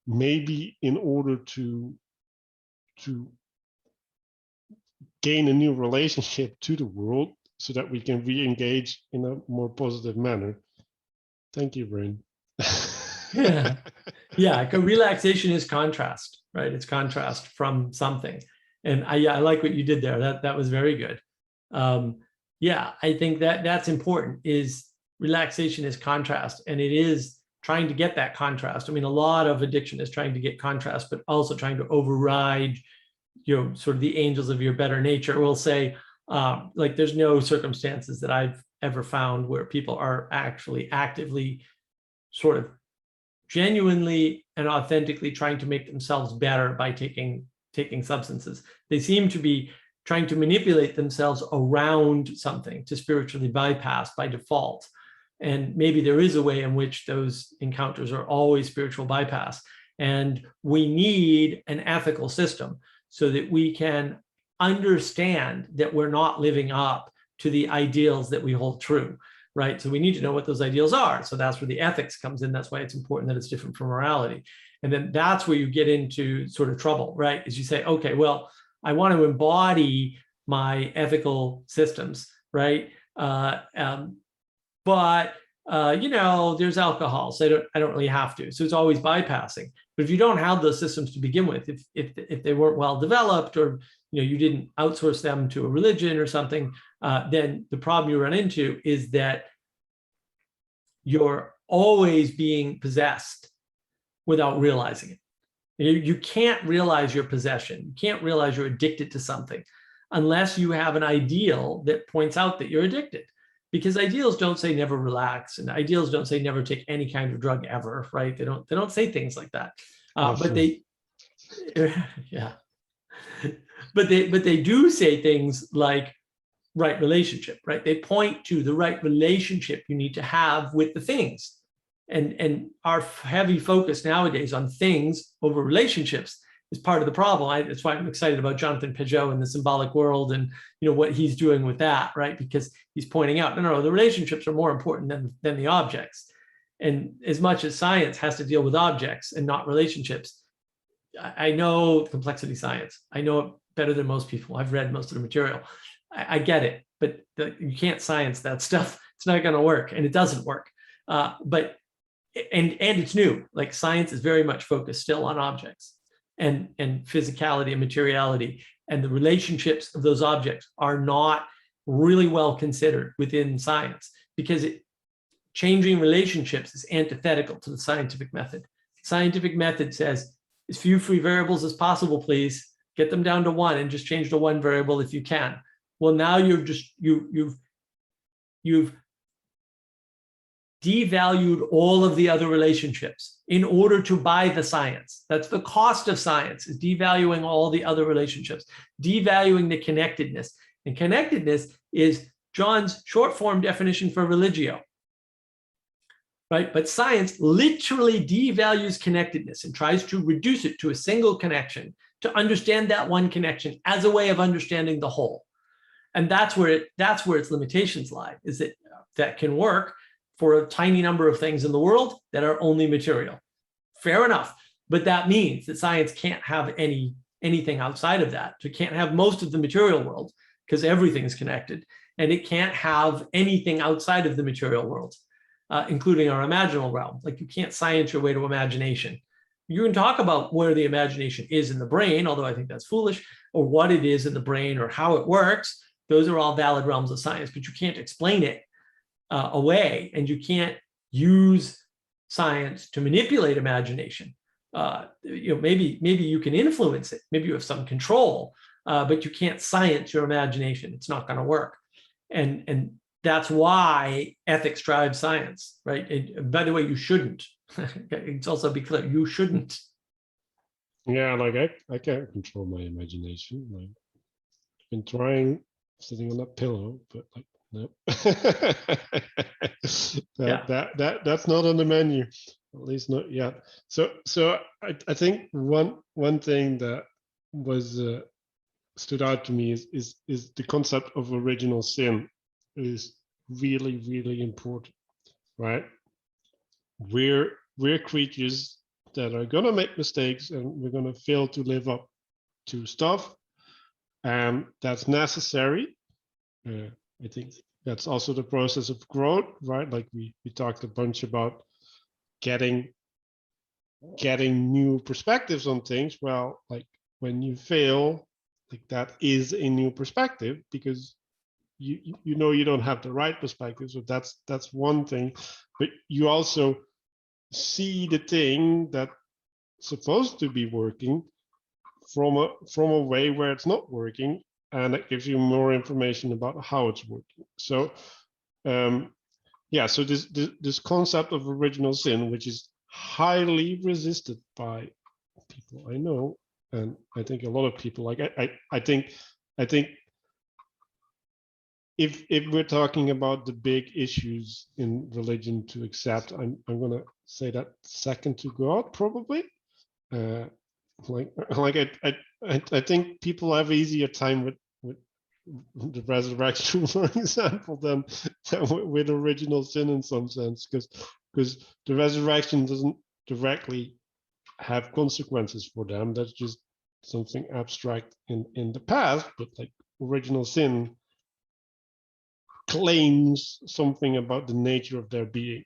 maybe in order to gain a new relationship to the world so that we can re-engage in a more positive manner. Thank you, Brain. Yeah. Yeah, relaxation is contrast, right? It's contrast from something. And I like what you did there. That was very good. Yeah, I think that's important, is relaxation is contrast, and it is trying to get that contrast. I mean, a lot of addiction is trying to get contrast, but also trying to override, sort of the angels of your better nature. We'll say, like, there's no circumstances that I've ever found where people are actually actively sort of genuinely and authentically trying to make themselves better by taking substances. They seem to be trying to manipulate themselves around something to spiritually bypass by default. And maybe there is a way in which those encounters are always spiritual bypass. And we need an ethical system so that we can understand that we're not living up to the ideals that we hold true, right? So we need to know what those ideals are. So that's where the ethics comes in. That's why it's important that it's different from morality. And then that's where you get into sort of trouble, right? Is you say, okay, well, I want to embody my ethical systems, right? But there's alcohol, so I don't really have to. So it's always bypassing. But if you don't have those systems to begin with, if they weren't well developed, or you didn't outsource them to a religion or something, then the problem you run into is that you're always being possessed without realizing it. You can't realize your possession. You can't realize you're addicted to something unless you have an ideal that points out that you're addicted. Because ideals don't say never relax, and ideals don't say never take any kind of drug ever, right? They don't say things like that. But they, yeah. But they do say things like right relationship, right? They point to the right relationship you need to have with the things. And our heavy focus nowadays on things over relationships is part of the problem. That's why I'm excited about Jonathan Pageau and the symbolic world, and what he's doing with that, right? Because he's pointing out, no, the relationships are more important than the objects. And as much as science has to deal with objects and not relationships, I know complexity science. I know it better than most people. I've read most of the material. I get it, but you can't science that stuff. It's not going to work, and it doesn't work. But it's new. Like, science is very much focused still on objects and physicality and materiality, and the relationships of those objects are not really well considered within science, because changing relationships is antithetical to the scientific method. Scientific method says as few free variables as possible, please. Get them down to one and just change the one variable if you can. Well, now you've devalued all of the other relationships in order to buy the science. That's the cost of science, is devaluing all the other relationships, devaluing the connectedness. And connectedness is John's short form definition for religio, right? But science literally devalues connectedness and tries to reduce it to a single connection, to understand that one connection as a way of understanding the whole. And that's where its limitations lie, is that can work for a tiny number of things in the world that are only material. Fair enough. But that means that science can't have anything outside of that. It can't have most of the material world, because everything is connected. And it can't have anything outside of the material world, including our imaginal realm. Like, you can't science your way to imagination. You can talk about where the imagination is in the brain, although I think that's foolish, or what it is in the brain or how it works. Those are all valid realms of science, but you can't explain it away, and you can't use science to manipulate imagination. Maybe you can influence it, maybe you have some control, but you can't science your imagination. It's not going to work, and that's why ethics drives science, right? By the way, you shouldn't. It's also be clear, you shouldn't. Yeah, like I can't control my imagination. Like, I've been trying, sitting on that pillow, but like, no. That's not on the menu, at least not yet. So I think one thing that was stood out to me is the concept of original sin is really, really important, right? We're creatures that are gonna make mistakes, and we're gonna fail to live up to stuff, and that's necessary. I think that's also the process of growth, right? Like we talked a bunch about getting new perspectives on things. Well, like when you fail, like that is a new perspective, because you know you don't have the right perspective. So that's one thing, but you also see the thing that's supposed to be working from a way where it's not working, and it gives you more information about how it's working. So yeah, so this concept of original sin, which is highly resisted by people I know, and I think a lot of people, like I think if we're talking about the big issues in religion to accept, I'm gonna say that second to God, probably. Like I think people have easier time with the resurrection, for example, than with original sin in some sense, because the resurrection doesn't directly have consequences for them. That's just something abstract in the past. But like original sin claims something about the nature of their being.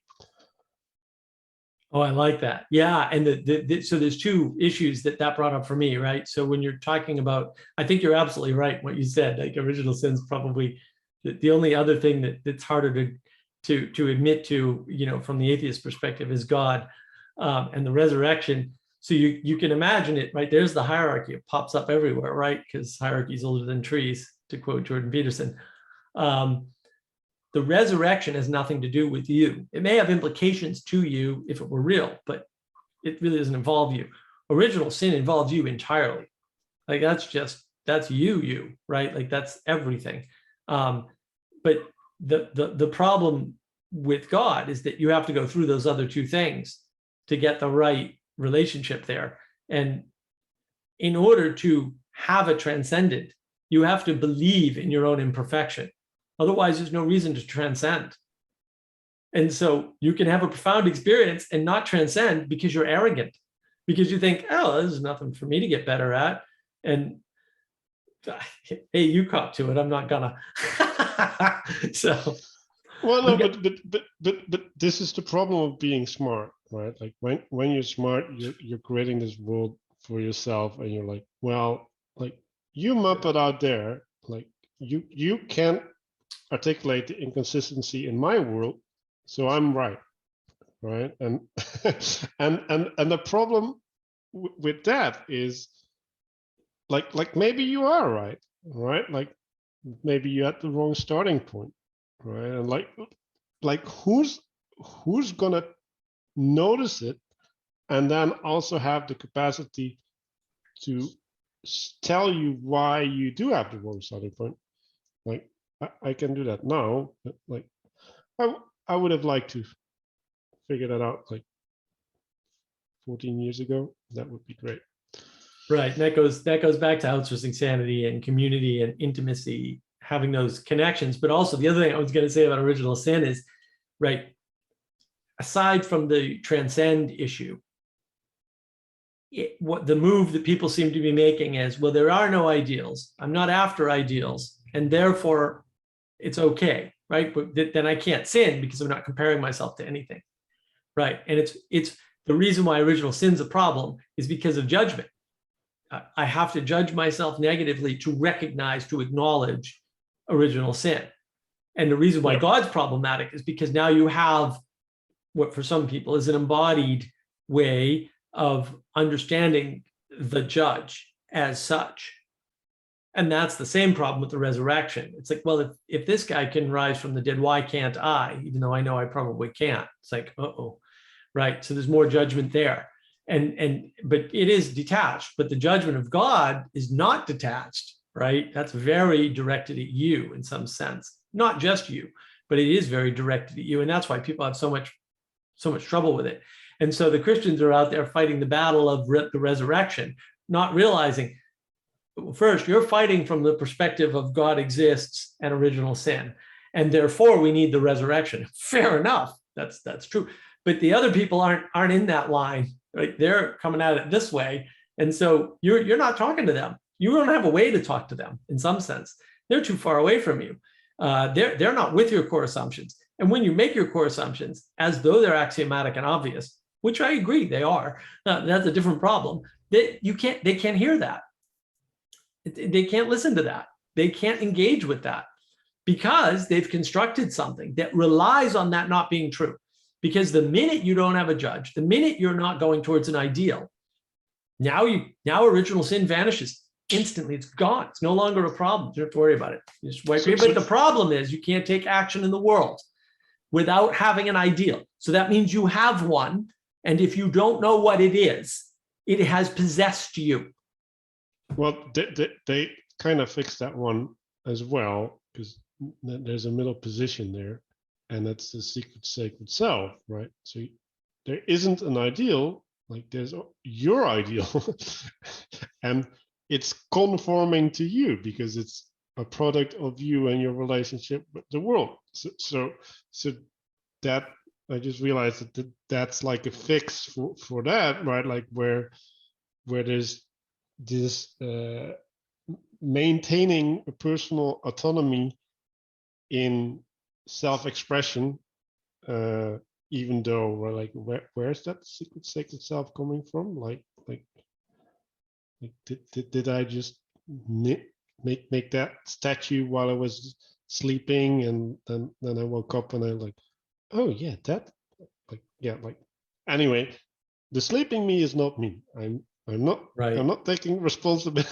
Oh, I like that. Yeah. And so there's two issues that brought up for me, right? So when you're talking about, I think you're absolutely right what you said, like original sin's probably the only other thing that's harder to admit to, you know, from the atheist perspective is God, and the resurrection. So you can imagine it, right? There's the hierarchy. It pops up everywhere, right? Because hierarchy is older than trees, to quote Jordan Peterson. The resurrection has nothing to do with you. It may have implications to you if it were real, but it really doesn't involve you. Original sin involves you entirely. Like that's you, right? Like that's everything. But the problem with God is that you have to go through those other two things to get the right relationship there. And in order to have a transcendent, you have to believe in your own imperfection. Otherwise, there's no reason to transcend. And so you can have a profound experience and not transcend because you're arrogant, because you think, oh, there's nothing for me to get better at. And hey, you cop to it. I'm not gonna. So, well, no, but this is the problem of being smart, right? Like when you're smart, you're creating this world for yourself, and you're like, well, like you Muppet out there, like you can't articulate the inconsistency in my world, so I'm right? And and the problem with that is like maybe you are right? Like maybe you had the wrong starting point, right? And like who's gonna notice it, and then also have the capacity to tell you why you do have the wrong starting point? Like I can do that now, but like I would have liked to figure that out like 14 years ago. That would be great. right. And that goes back to outsourcing sanity and community and intimacy, having those connections. But also the other thing I was going to say about original sin is, right, aside from the transcend issue, what the move that people seem to be making is, well, there are no ideals. I'm not after ideals, and therefore it's okay, right? But then I can't sin because I'm not comparing myself to anything, right? And it's the reason why original sin's a problem is because of judgment. I have to judge myself negatively to recognize, to acknowledge original sin. And the reason why God's problematic is because now you have what for some people is an embodied way of understanding the judge as such. And that's the same problem with the resurrection. It's like, well, if this guy can rise from the dead, why can't I? Even though I know I probably can't. It's like, uh-oh, right? So there's more judgment there. But it is detached, but the judgment of God is not detached, right? That's very directed at you in some sense, not just you, but it is very directed at you. And that's why people have so much trouble with it. And so the Christians are out there fighting the battle of the resurrection, not realizing first, you're fighting from the perspective of God exists and original sin, and therefore we need the resurrection. Fair enough, that's true. But the other people aren't in that line, right? They're coming at it this way, and so you're not talking to them. You don't have a way to talk to them in some sense. They're too far away from you. They're not with your core assumptions. And when you make your core assumptions as though they're axiomatic and obvious, which I agree they are, that's a different problem. They can't hear that. They can't listen to that. They can't engage with that because they've constructed something that relies on that not being true. Because the minute you don't have a judge, the minute you're not going towards an ideal, now original sin vanishes instantly. It's gone. It's no longer a problem. You don't have to worry about it. You just wipe it. But the problem is you can't take action in the world without having an ideal. So that means you have one. And if you don't know what it is, it has possessed you. Well, they kind of fixed that one as well, because there's a middle position there, and that's the secret sacred self, right? So there isn't an ideal, like there's your ideal, and it's conforming to you because it's a product of you and your relationship with the world. So that I just realized that's like a fix for that, right? Like where there's this maintaining a personal autonomy in self-expression, even though we're like, where's that secret sacred self coming from? Like did I just make that statue while I was sleeping, and then I woke up and I like, oh yeah, that, like, yeah, like, anyway, the sleeping me is not me. I'm not right. I'm not taking responsibility.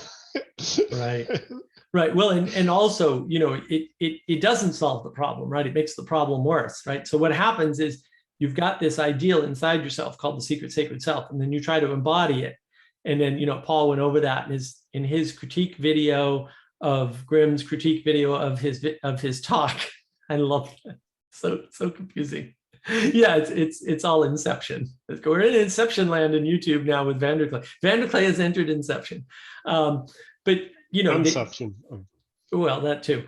Right. Well, and also, it doesn't solve the problem, right? It makes the problem worse, right? So what happens is you've got this ideal inside yourself called the secret sacred self, and then you try to embody it. And then, Paul went over that in his critique video of Grimm's critique video of his talk. I love that. So confusing. Yeah, it's all Inception. We're in Inception land in YouTube now with Vanderklay. Vanderklay has entered Inception, but Inception. Well, that too.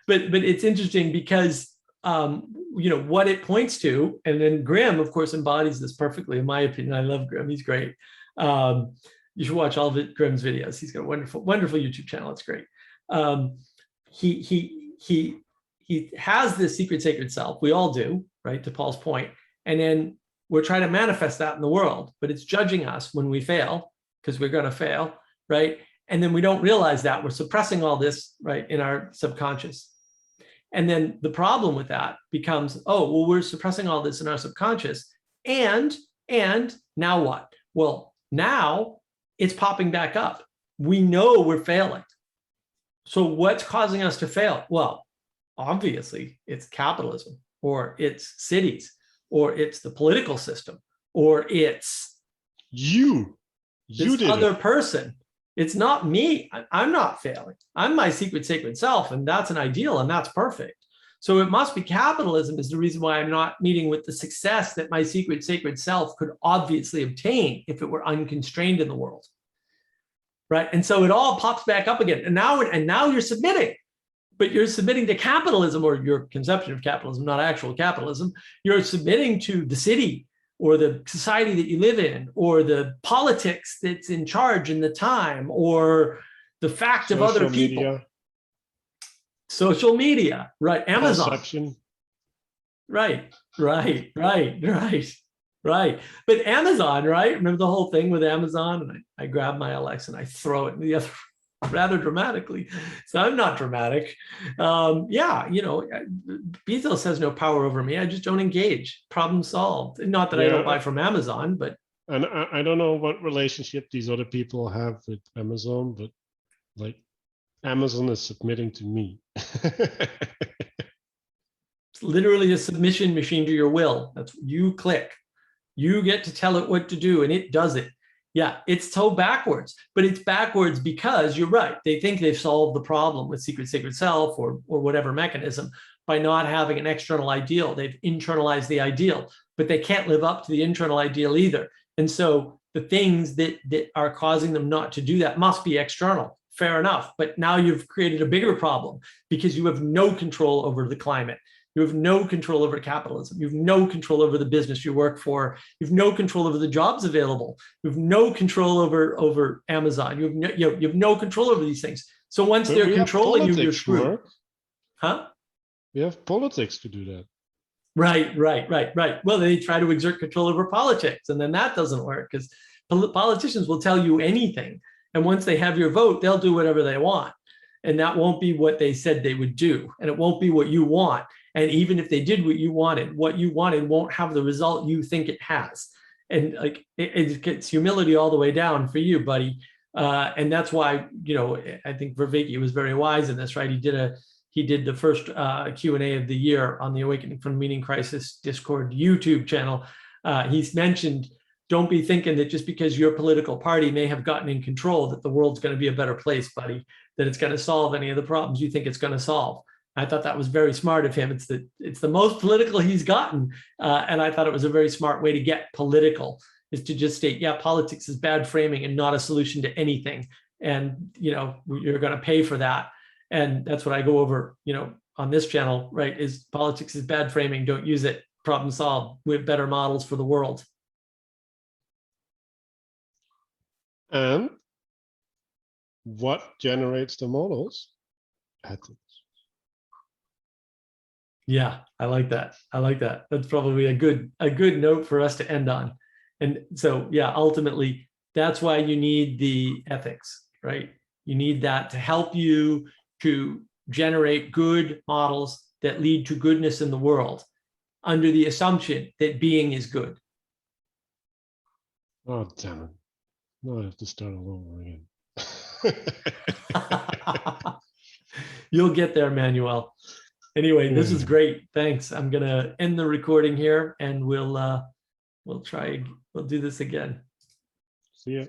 but it's interesting because what it points to, and then Grimm, of course, embodies this perfectly. In my opinion, I love Grimm. He's great. You should watch all of Grimm's videos. He's got a wonderful YouTube channel. It's great. He has this secret sacred self. We all do, right? To Paul's point. And then we're trying to manifest that in the world, but it's judging us when we fail, because we're going to fail, right? And then we don't realize that we're suppressing all this, right, in our subconscious. And then the problem with that becomes, oh, well, we're suppressing all this in our subconscious. And now what? Well, now it's popping back up. We know we're failing. So what's causing us to fail? Well, obviously, it's capitalism, or it's cities, or it's the political system, or it's this other person. It's not me. I'm not failing. I'm my secret sacred self, and that's an ideal, and that's perfect. So it must be capitalism is the reason why I'm not meeting with the success that my secret sacred self could obviously obtain if it were unconstrained in the world, right? And so it all pops back up again, and now you're submitting. But you're submitting to capitalism, or your conception of capitalism, not actual capitalism. You're submitting to the city or the society that you live in, or the politics that's in charge in the time, or the fact of other people. Media. Social media, right? Amazon. Perception. Right. But Amazon, right? Remember the whole thing with Amazon? And I grab my Alexa and I throw it in the other rather dramatically. So I'm not dramatic. Bezos has no power over me. I just don't engage. Problem solved. Not that I don't buy from Amazon, but. And I don't know what relationship these other people have with Amazon, but like Amazon is submitting to me. It's literally a submission machine to your will. That's you click. You get to tell it what to do, and it does it. Yeah, it's so backwards, but it's backwards because you're right. They think they've solved the problem with secret sacred self or whatever mechanism by not having an external ideal. They've internalized the ideal, but they can't live up to the internal ideal either. And so the things that are causing them not to do that must be external. Fair enough. But now you've created a bigger problem because you have no control over the climate. You have no control over capitalism. You have no control over the business you work for. You have no control over the jobs available. You have no control over Amazon. You have no control over these things. So once they're controlling you, you're screwed. Mark. Huh? We have politics to do that. Right. Well, they try to exert control over politics, and then that doesn't work because politicians will tell you anything. And once they have your vote, they'll do whatever they want. And that won't be what they said they would do. And it won't be what you want. And even if they did what you wanted won't have the result you think it has. And like it gets humility all the way down for you, buddy. And that's why, I think Vervaeke was very wise in this, right? He did the first Q&A of the year on the Awakening from Meaning Crisis Discord YouTube channel. He's mentioned, don't be thinking that just because your political party may have gotten in control that the world's going to be a better place, buddy, that it's going to solve any of the problems you think it's going to solve. I thought that was very smart of him. It's the most political he's gotten. And I thought it was a very smart way to get political, is to just state, yeah, politics is bad framing and not a solution to anything. And, you're going to pay for that. And that's what I go over, on this channel, right, is politics is bad framing. Don't use it. Problem solved. We have better models for the world. And what generates the models? Ethics. Yeah, I like that. That's probably a good note for us to end on. And so, yeah, ultimately, that's why you need the ethics, right? You need that to help you to generate good models that lead to goodness in the world under the assumption that being is good. Oh, damn it. Now I have to start all over again. You'll get there, Manuel. Anyway, this is great. Thanks. I'm going to end the recording here and we'll do this again. See ya.